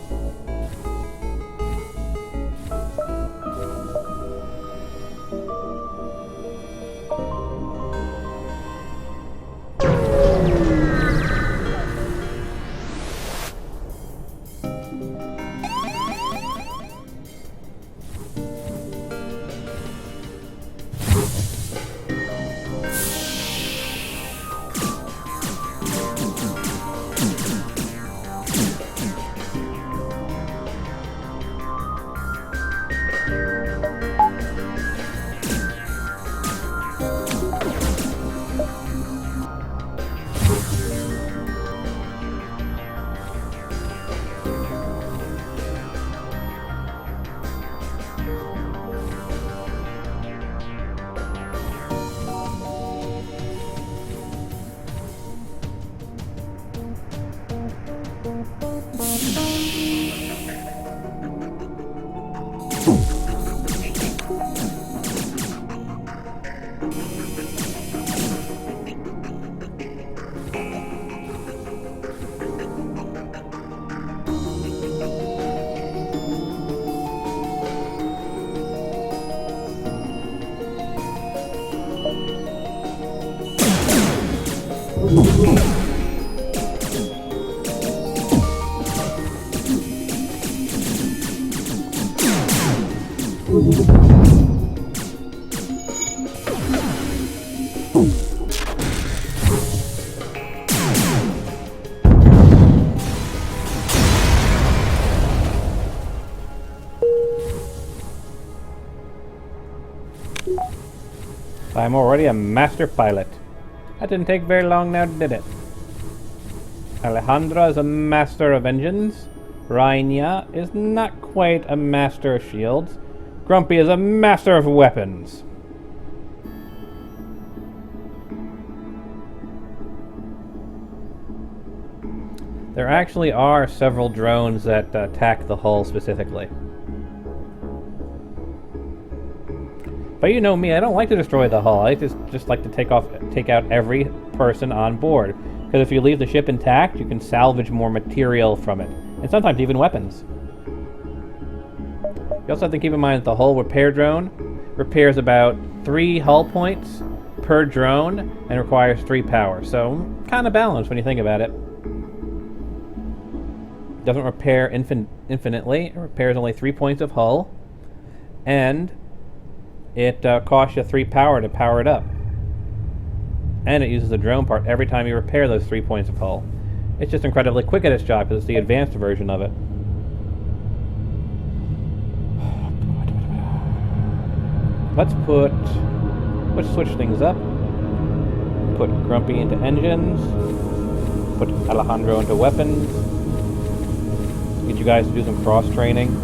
I'm already a master pilot. That didn't take very long now, did it? Alejandra is a master of engines. Raina is not quite a master of shields. Grumpy is a master of weapons. There actually are several drones that attack the hull specifically. But you know me, I don't like to destroy the hull. I just like to take out every person on board. Because if you leave the ship intact, you can salvage more material from it. And sometimes even weapons. You also have to keep in mind that the hull repair drone repairs about 3 hull points per drone and requires 3 power. So, kind of balanced when you think about it. Doesn't repair infinitely. It repairs only 3 points of hull. And it costs you 3 power to power it up. And it uses a drone part every time you repair those 3 points of hull. It's just incredibly quick at its job because it's the advanced version of it. Let's switch things up. Put Grumpy into engines. Put Alejandro into weapons. Get you guys to do some cross training.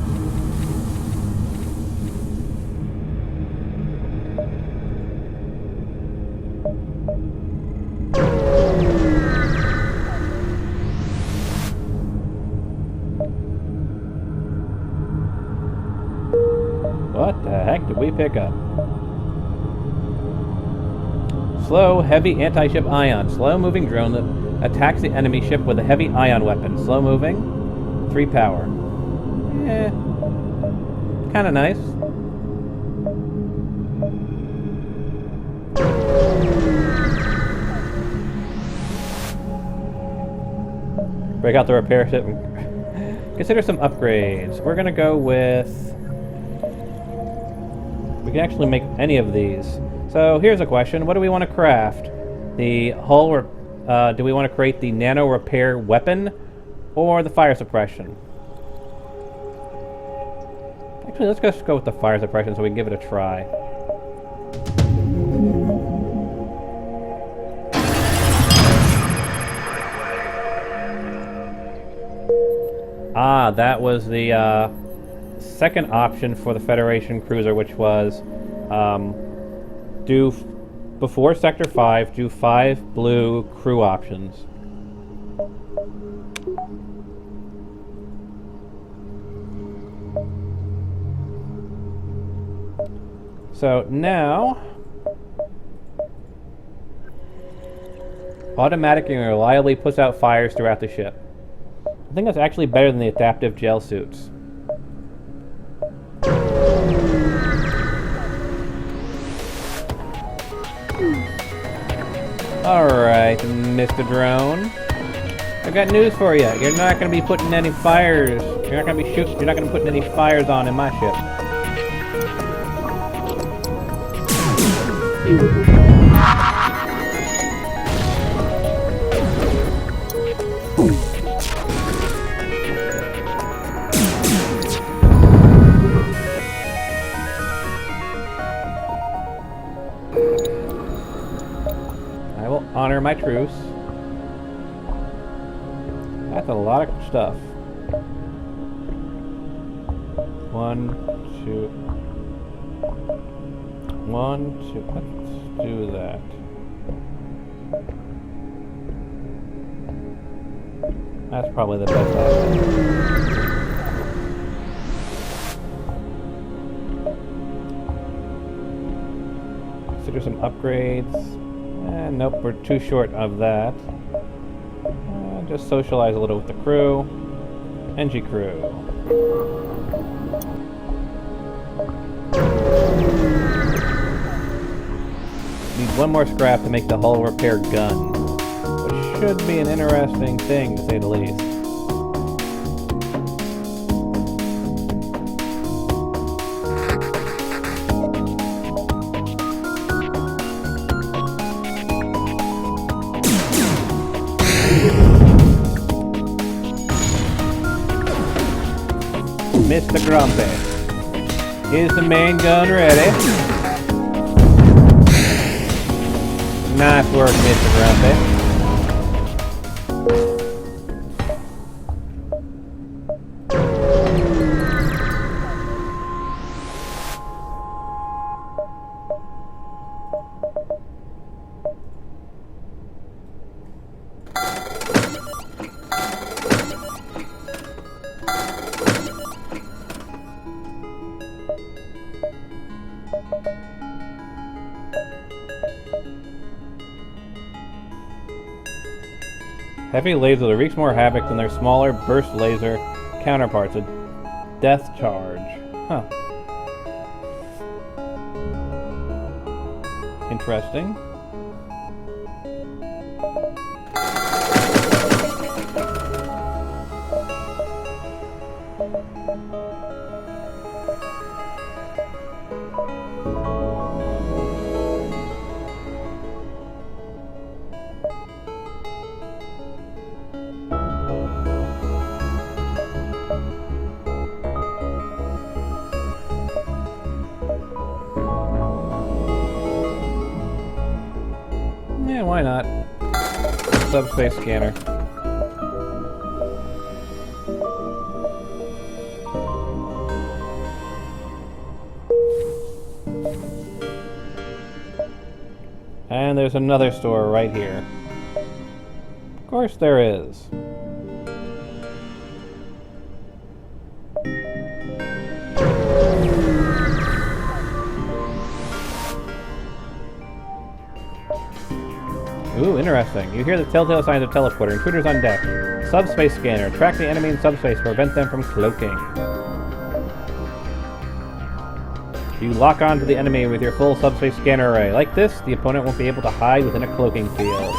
What the heck did we pick up? Slow, heavy anti-ship ion. Slow-moving drone that attacks the enemy ship with a heavy ion weapon. Slow-moving, 3 power. Kind of nice. Break out the repair ship and consider some upgrades. We're gonna go with... We can actually make any of these. So here's a question. What do we want to craft? The hull, or do we want to create the nano repair weapon or the fire suppression? Actually, let's just go with the fire suppression so we can give it a try. Ah, that was the second option for the Federation cruiser, which was before Sector 5, do 5 blue crew options. So now, automatically and reliably puts out fires throughout the ship. I think that's actually better than the adaptive gel suits. Alright, Mr. Drone. I've got news for you. You're not going to be putting any fires. You're not going to be shooting. You're not going to put any fires on in my ship. I will honor my truce. That's a lot of stuff. 1, 2. 1, 2. Let's do that. That's probably the best option. Consider some upgrades. Nope, we're too short of that. Just socialize a little with the crew. NG crew. Need 1 more scrap to make the hull repair gun. should be an interesting thing, to say the least. Mr. Grumpy. Is the main gun ready? Nice work, Mr. Grumpy. Heavy lasers wreaks more havoc than their smaller burst laser counterparts. A death charge. Huh. Interesting. Yeah, why not? Subspace scanner. And there's another store right here. Of course there is. Ooh, interesting. You hear the telltale signs of teleporter. Intruders on deck. Subspace scanner. Track the enemy in subspace to prevent them from cloaking. You lock onto the enemy with your full subspace scanner array. Like this, the opponent won't be able to hide within a cloaking field.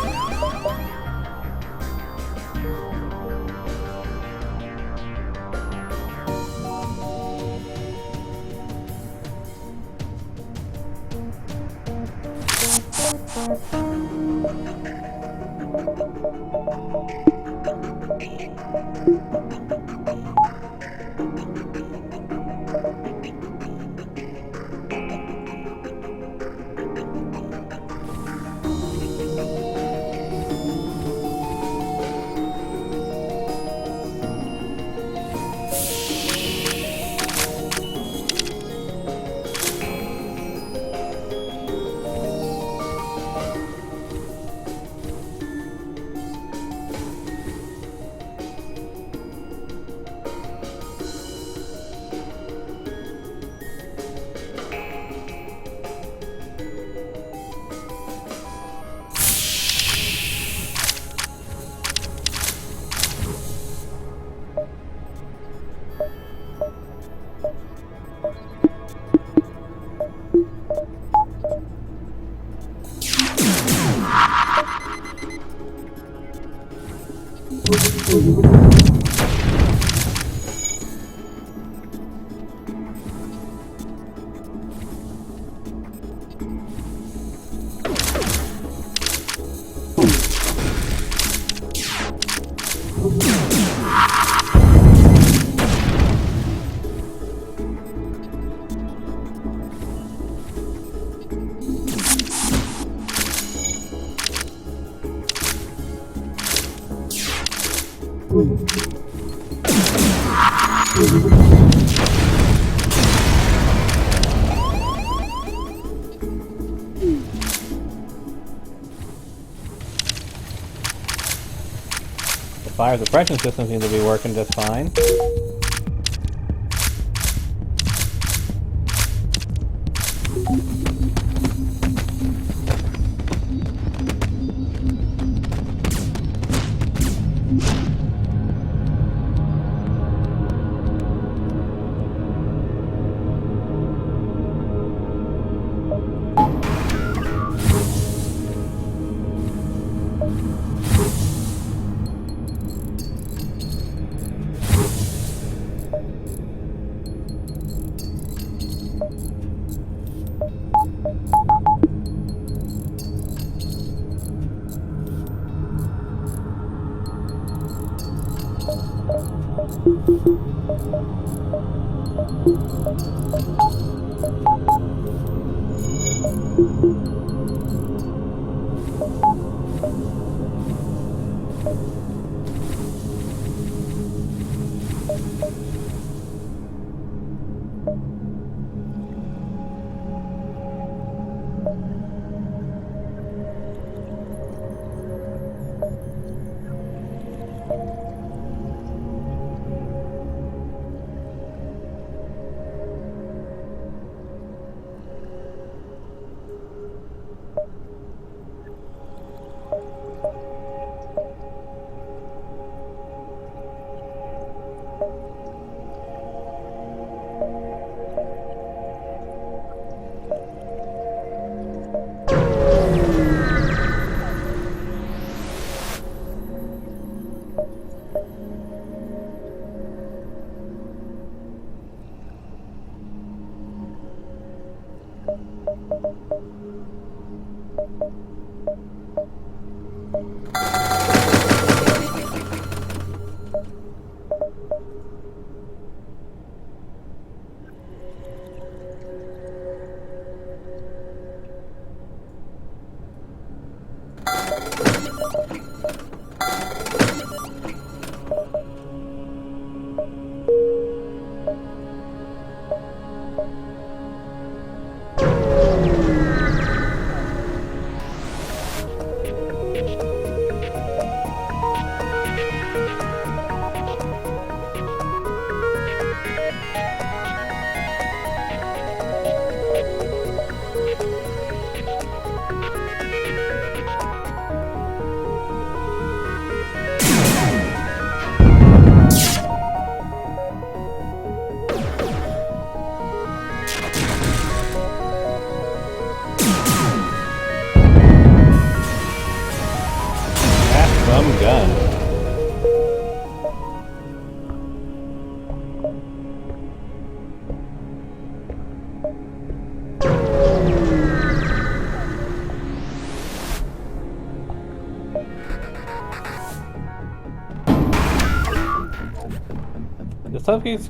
The fire suppression system seems to be working just fine.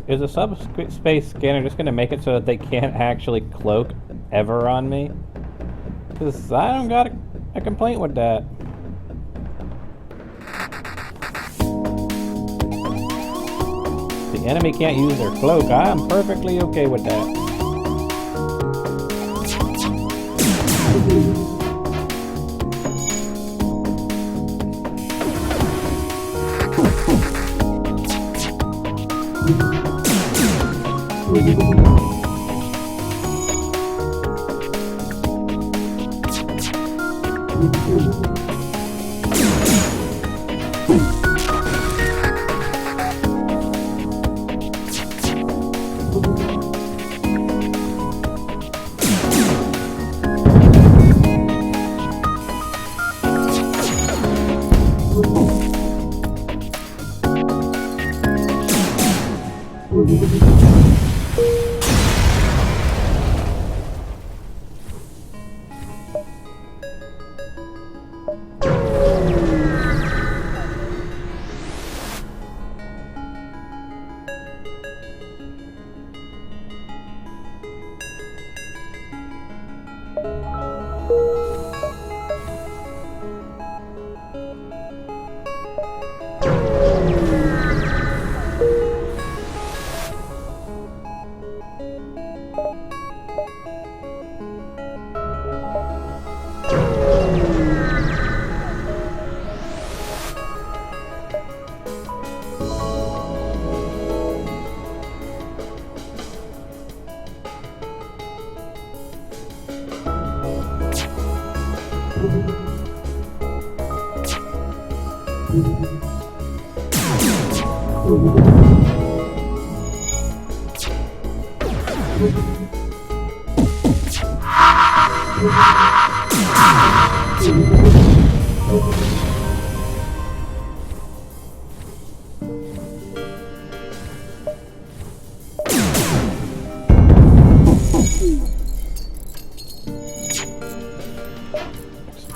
Is the subspace scanner just going to make it so that they can't actually cloak ever on me? Because I don't got a complaint with that. The enemy can't use their cloak. I'm perfectly okay with that.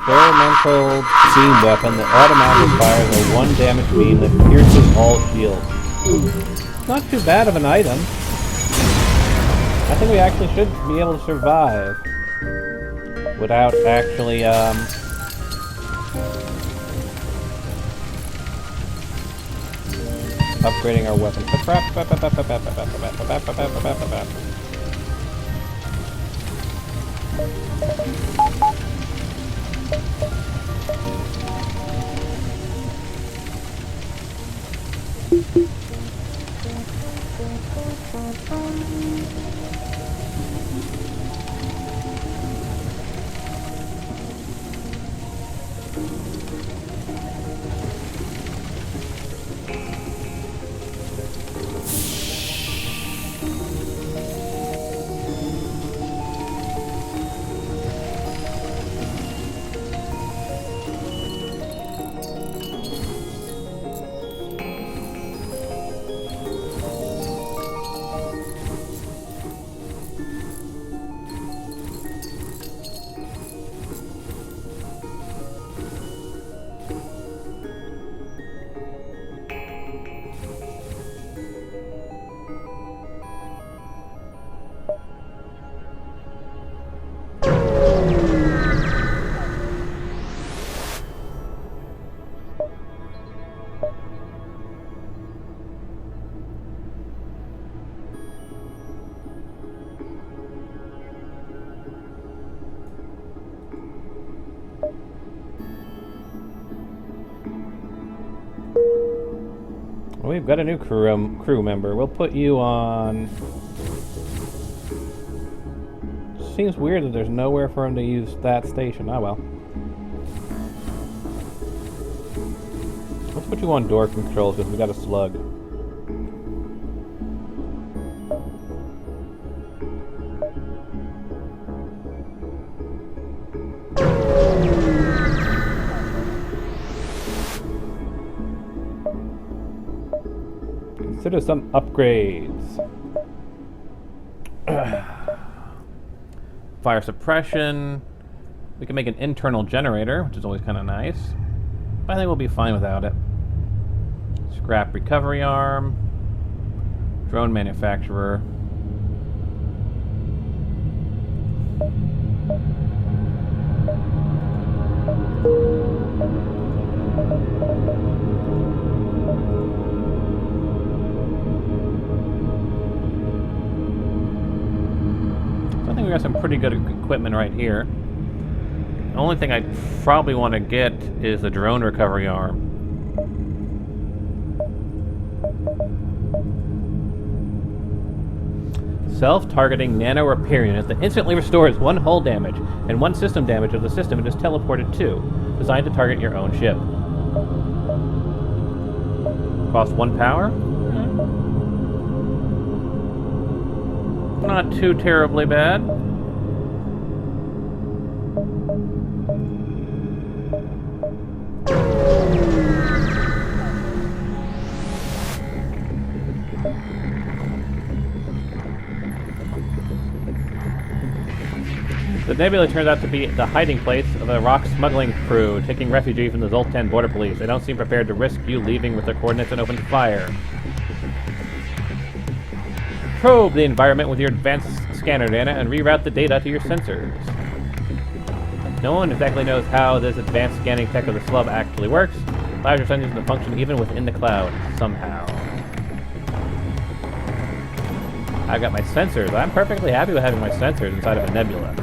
Experimental beam weapon that automatically fires a 1 damage beam that pierces all shields. It's not too bad of an item. I think we actually should be able to survive without actually, upgrading our weapon. We've got a new crew member. We'll put you on... Seems weird that there's nowhere for him to use that station. Oh well. Let's put you on door controls because we got a slug. Consider some upgrades. Fire suppression. We can make an internal generator, which is always kind of nice. But I think we'll be fine without it. Scrap recovery arm. Drone manufacturer. I think we got some pretty good equipment right here. The only thing I probably want to get is the drone recovery arm. Self-targeting nano repair unit that instantly restores 1 hull damage and 1 system damage of the system it is teleported to. Designed to target your own ship. Cost 1 power? Not too terribly bad. The nebula turns out to be the hiding place of a rock smuggling crew taking refuge from the Zoltan border police. They don't seem prepared to risk you leaving with their coordinates and open fire. Probe the environment with your advanced scanner data and reroute the data to your sensors. No one exactly knows how this advanced scanning tech of the slub actually works. Allows your sensors to function even within the cloud, somehow. I've got my sensors. I'm perfectly happy with having my sensors inside of a nebula.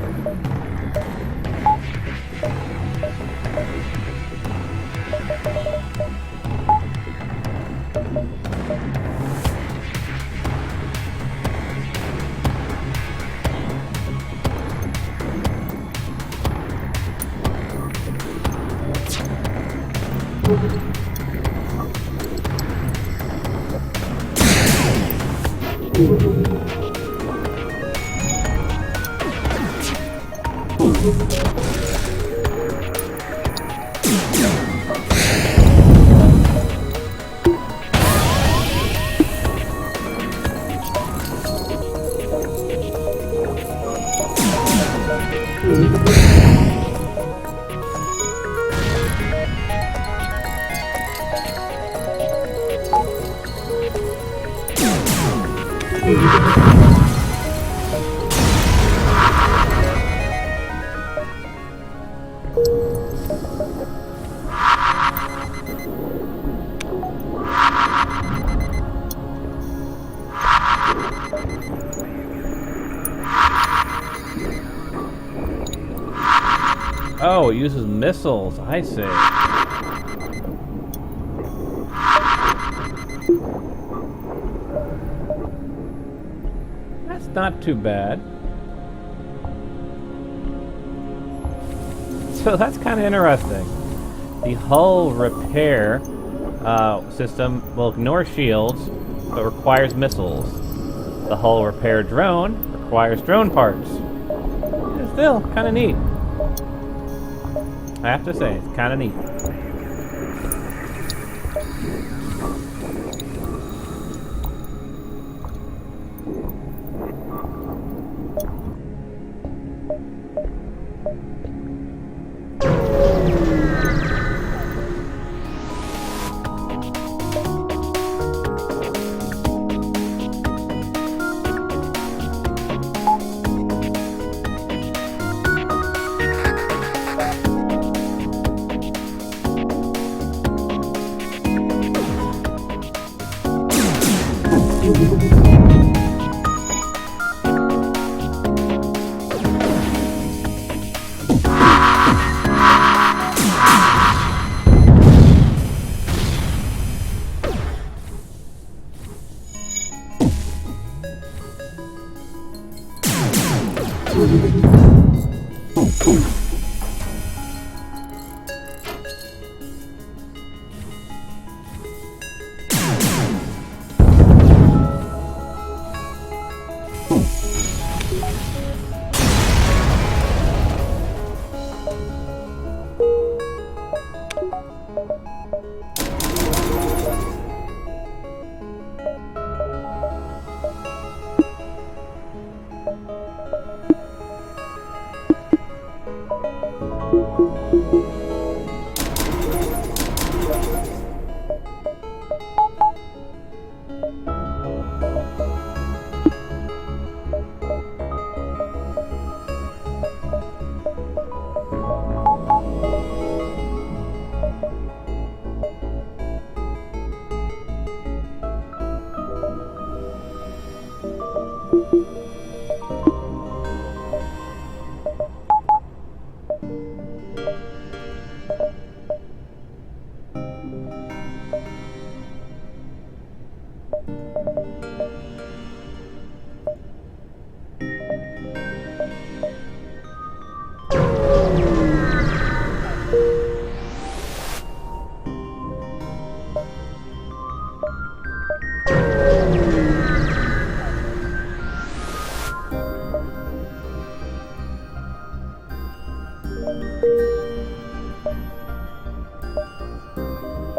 Oh, it uses missiles. I see. That's not too bad. So that's kind of interesting. The hull repair system will ignore shields, but requires missiles. The hull repair drone requires drone parts. It's still kind of neat. I have to say, it's kind of neat.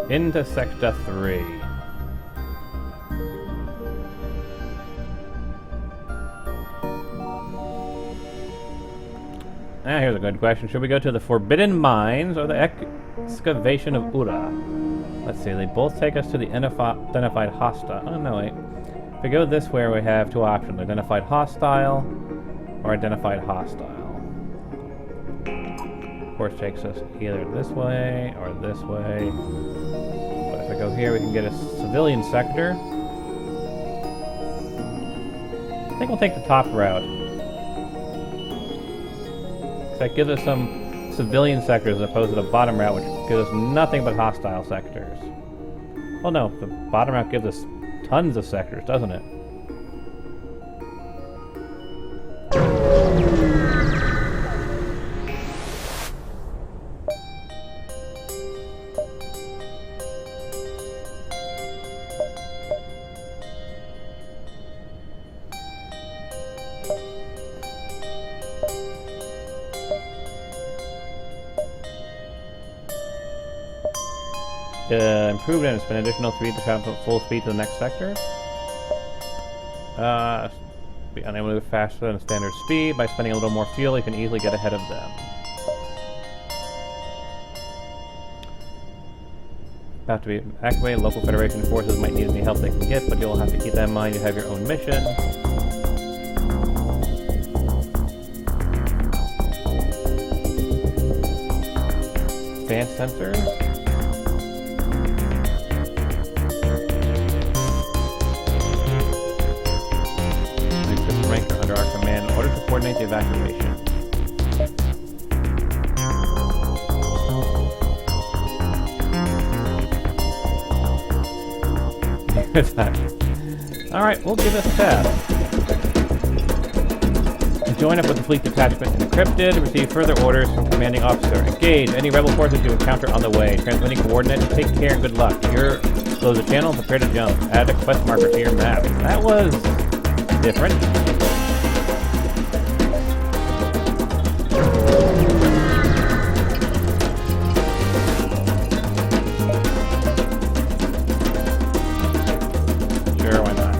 Into Sector 3. Now here's a good question. Should we go to the Forbidden Mines or the Excavation of Ura? Let's see, they both take us to the identified hostile. Oh, no, wait. If we go this way, we have two options. Identified hostile or identified hostile. Of course, takes us either this way or this way. But if I go here, we can get a civilian sector. I think we'll take the top route. That gives us some civilian sectors as opposed to the bottom route, which gives us nothing but hostile sectors. Well, no, the bottom route gives us tons of sectors, doesn't it? Improved and spend additional 3 to travel full speed to the next sector. Be unable to move faster than standard speed. By spending a little more fuel, you can easily get ahead of them. About to be evacuated. Local Federation forces might need any help they can get, but you'll have to keep that in mind. You have your own mission. Advanced sensors. Ranker under our command in order to coordinate the evacuation. Alright, we'll give this a test. Join up with the fleet detachment encrypted. Receive further orders from commanding officer. Engage any rebel forces you encounter on the way. Transmitting coordinates. Take care and good luck. Here, close the channel and prepare to jump. Add a quest marker to your map. That was different. Sure, why not?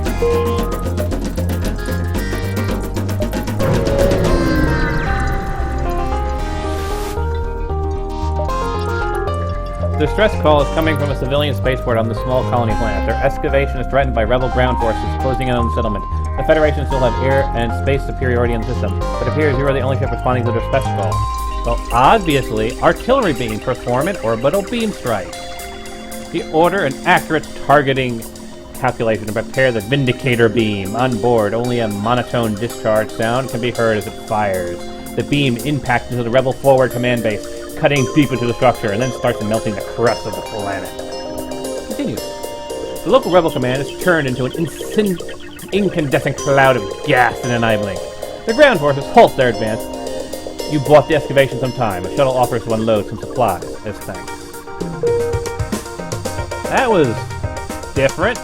The distress call is coming from a civilian spaceport on the small colony planet. Their excavation is threatened by rebel ground forces closing in on the settlement. The Federation still have air and space superiority in the system, but it appears you are the only ship responding to their distress call. Well, obviously, artillery beam, perform an orbital beam strike. The order an accurate targeting calculation to prepare the Vindicator beam. On board, only a monotone discharge sound can be heard as it fires. The beam impacts into the rebel forward command base, cutting deep into the structure, and then starts melting the crust of the planet. Continue. The local rebel command is turned into an incandescent cloud of gas in an eye blink. The ground forces halt their advance. You bought the excavation some time. A shuttle offers to unload some supplies as thanks. That was different.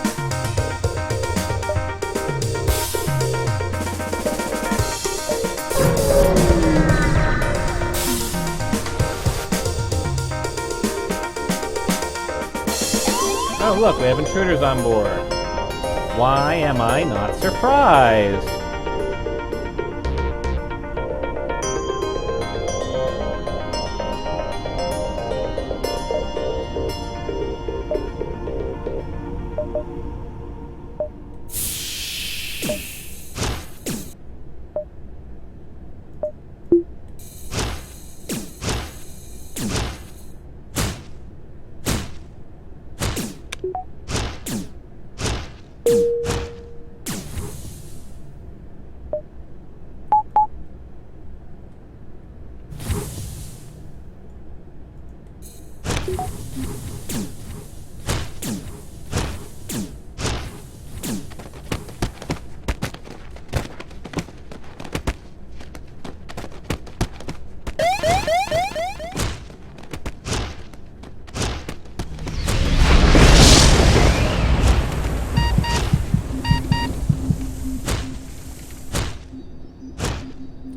Oh look, we have intruders on board. Why am I not surprised?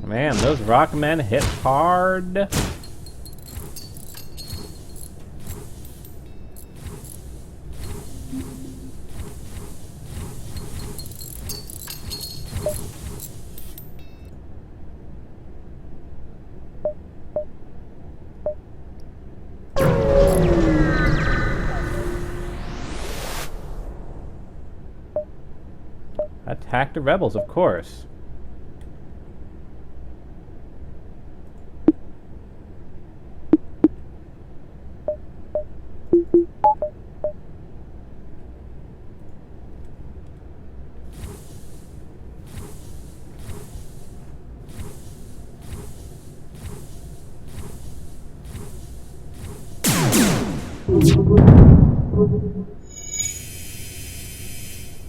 Man, those rockmen hit hard. Attack the rebels, of course.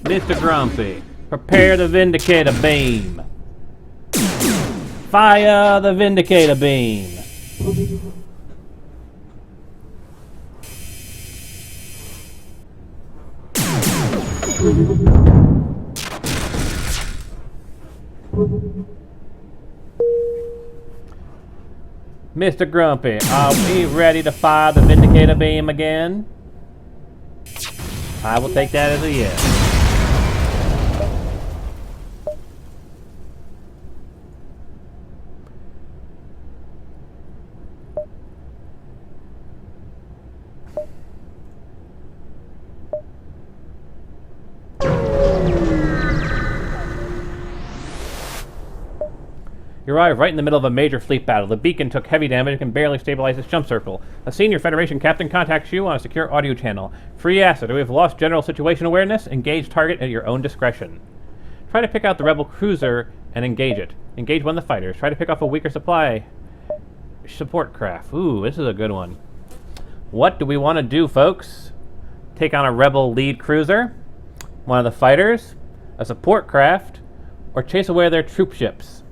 Mr. Grumpy, prepare the Vindicator beam. Fire the Vindicator beam. Mr. Grumpy, are we ready to fire the Vindicator beam again? I will take that as a yes. You arrive right in the middle of a major fleet battle. The beacon took heavy damage and can barely stabilize its jump circle. A senior Federation captain contacts you on a secure audio channel. Free asset. We have lost general situation awareness. Engage target at your own discretion. Try to pick out the rebel cruiser and engage it. Engage one of the fighters. Try to pick off a weaker supply support craft. Ooh, this is a good one. What do we want to do, folks? Take on a rebel lead cruiser, one of the fighters, a support craft, or chase away their troop ships?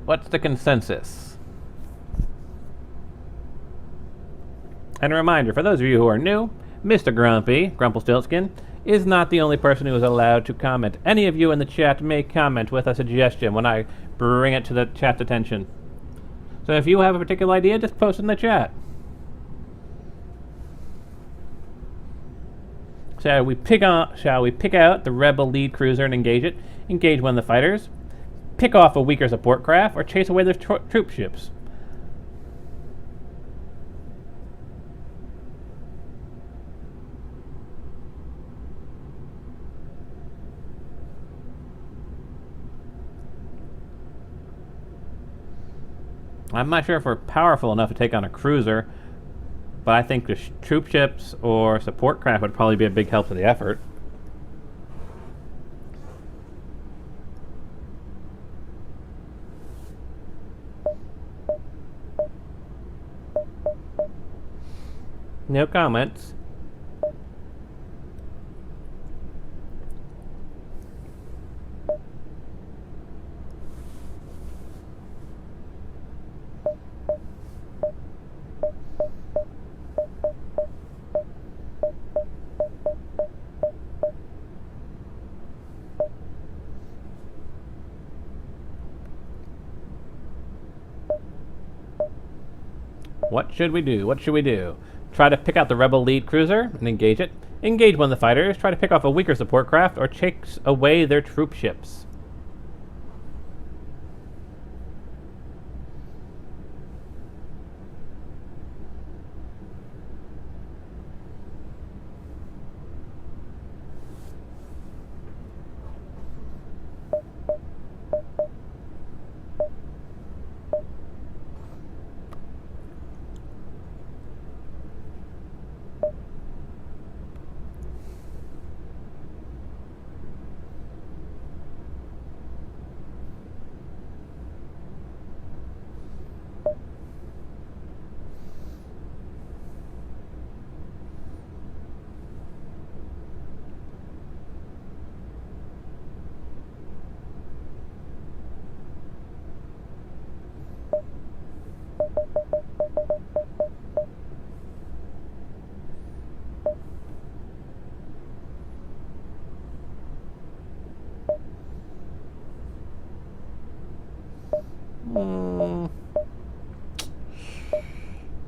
What's the consensus? And a reminder, for those of you who are new, Mr. Grumpy, Grumpelstiltskin, is not the only person who is allowed to comment. Any of you in the chat may comment with a suggestion when I bring it to the chat's attention. So if you have a particular idea, just post it in the chat. Shall we pick out the rebel lead cruiser and engage it? Engage one of the fighters. Pick off a weaker support craft, or chase away their troop ships? I'm not sure if we're powerful enough to take on a cruiser, but I think the troop ships or support craft would probably be a big help to the effort. No comments. What should we do? What should we do? Try to pick out the rebel lead cruiser and engage it. Engage one of the fighters. Try to pick off a weaker support craft, or chase away their troop ships.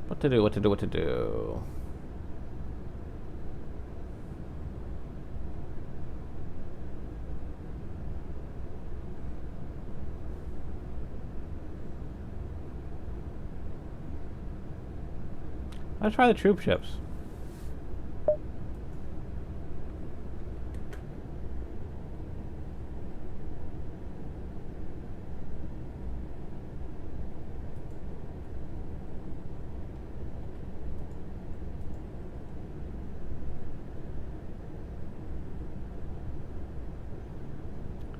What to do? Let's try the troop ships.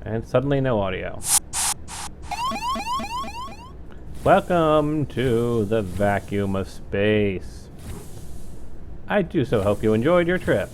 And suddenly no audio. Welcome to the vacuum of space. I do so hope you enjoyed your trip.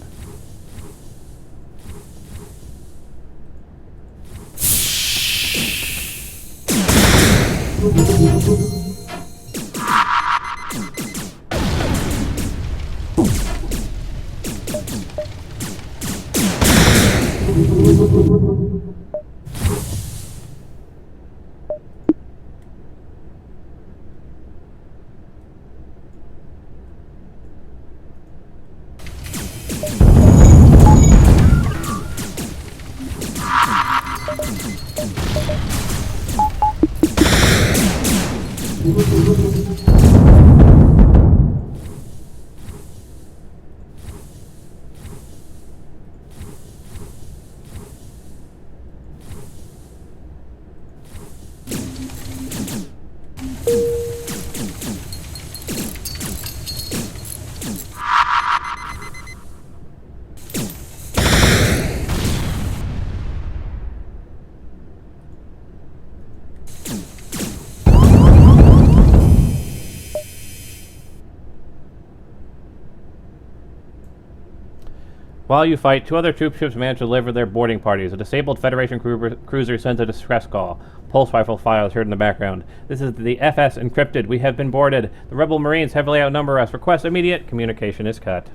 While you fight, 2 other troop ships manage to deliver their boarding parties. A disabled Federation cruiser sends a distress call. Pulse rifle fire is heard in the background. This is the FS encrypted. We have been boarded. The rebel marines heavily outnumber us. Request immediate. Communication is cut.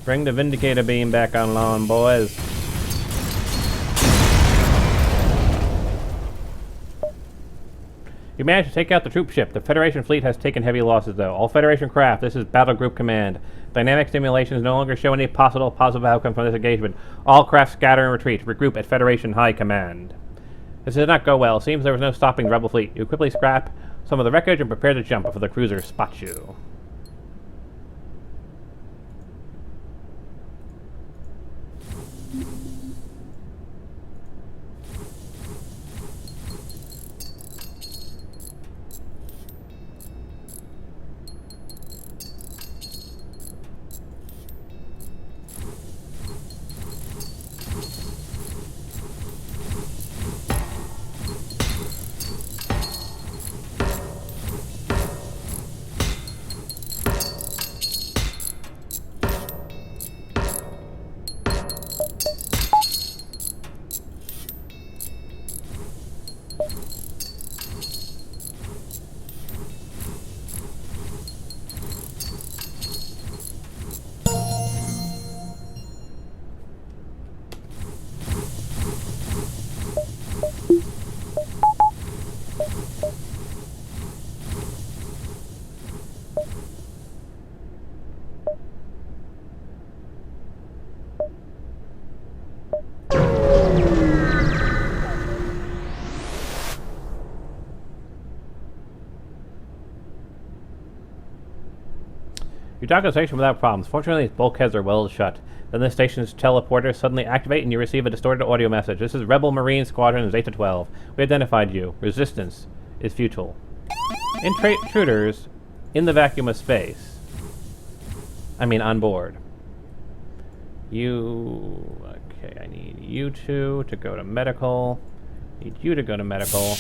Bring the Vindicator beam back online, boys. You managed to take out the troop ship. The Federation fleet has taken heavy losses, though. All Federation craft, this is Battle Group Command. Dynamic simulations no longer show any possible positive outcome from this engagement. All craft scatter and retreat. Regroup at Federation High Command. This did not go well. Seems there was no stopping the rebel fleet. You quickly scrap some of the wreckage and prepare to jump before the cruiser spots you. You dock at the station without problems. Fortunately, its bulkheads are well shut. Then the station's teleporters suddenly activate and you receive a distorted audio message. This is Rebel Marine Squadron Zeta 12. We identified you. Resistance is futile. Intruders in the vacuum of space. I mean, on board. You... Okay, I need you two to go to medical. Need you to go to medical.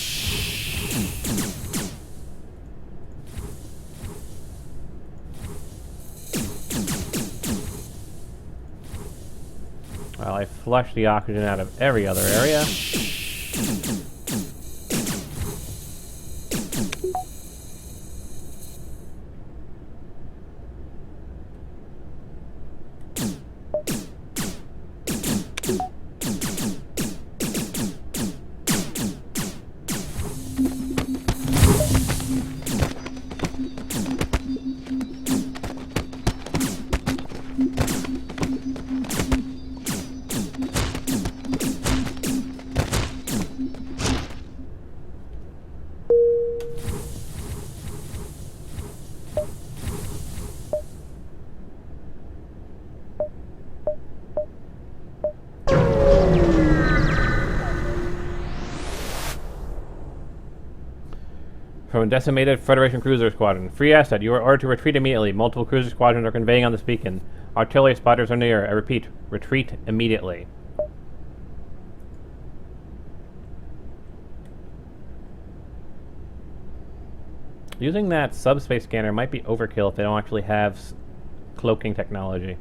Well, I flushed the oxygen out of every other area. From a decimated Federation cruiser squadron. Free asset. You are ordered to retreat immediately. Multiple cruiser squadrons are conveying on this beacon. Artillery spotters are near. I repeat, retreat immediately. Using that subspace scanner might be overkill if they don't actually have cloaking technology.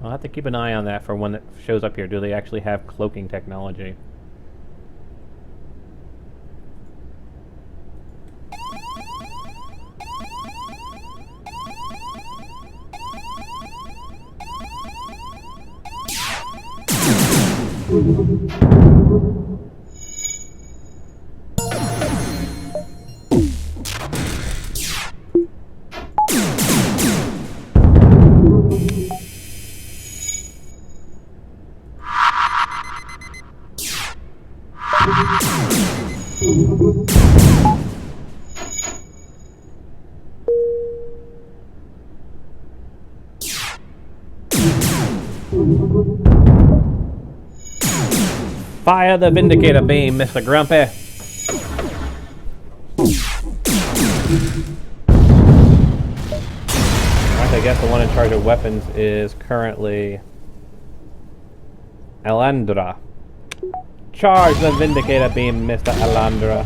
I'll have to keep an eye on that for one that shows up here. Do they actually have cloaking technology? Fire the Vindicator beam, Mr. Grumpy. Alright, I guess the one in charge of weapons is currently Elandra. Charge the Vindicator beam, Mr. Elandra.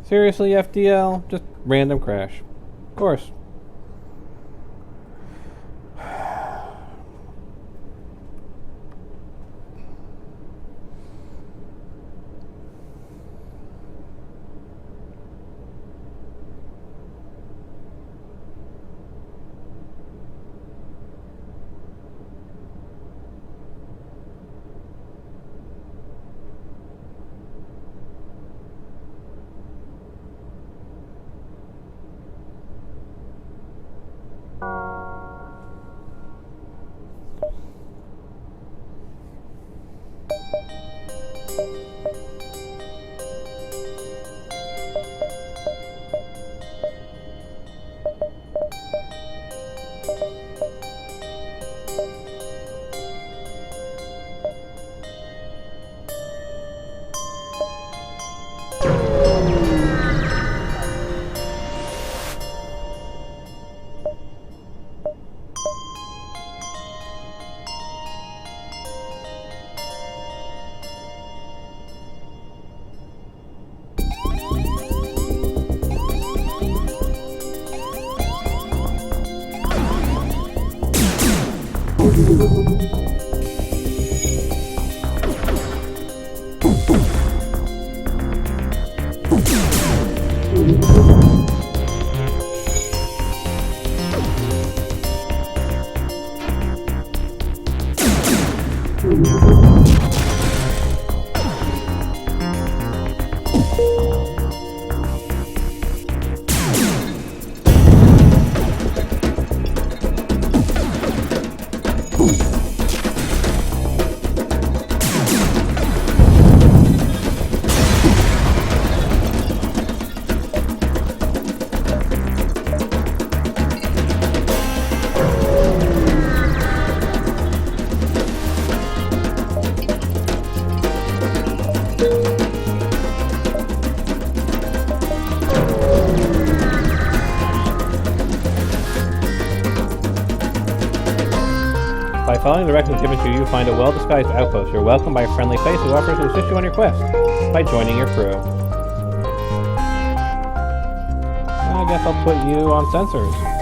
Seriously, FTL? Just random crash. Of course. By following the directions given to you, you find a well-disguised outpost. You're welcomed by a friendly face who offers to assist you on your quest by joining your crew. I guess I'll put you on sensors.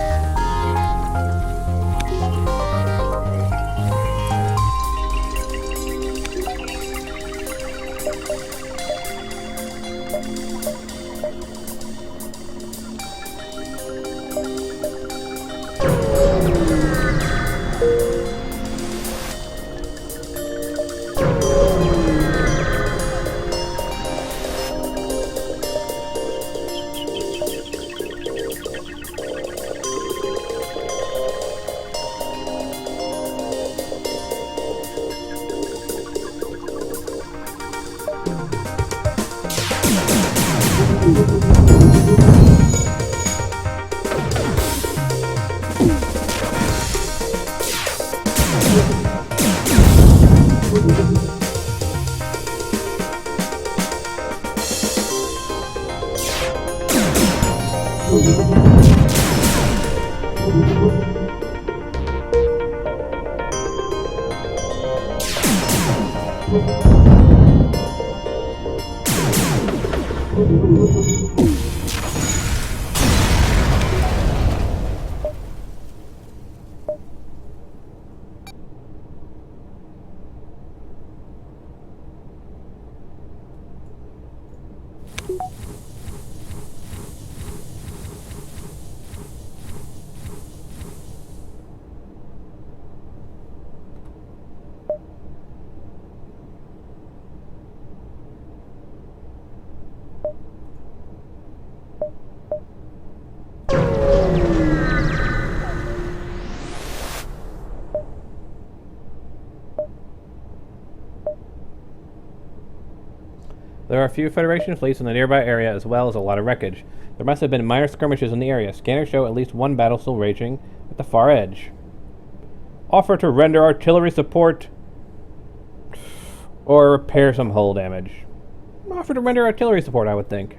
There are a few Federation fleets in the nearby area as well as a lot of wreckage. There must have been minor skirmishes in the area. Scanners show at least one battle still raging at the far edge. Offer to render artillery support or repair some hull damage. Offer to render artillery support, I would think.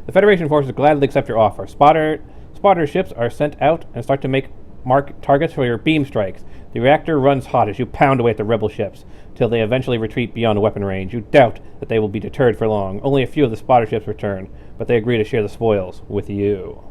The Federation forces gladly accept your offer. Spotter ships are sent out and start to mark targets for your beam strikes. The reactor runs hot as you pound away at the rebel ships, till they eventually retreat beyond weapon range. You doubt that they will be deterred for long. Only a few of the spotter ships return, but they agree to share the spoils with you.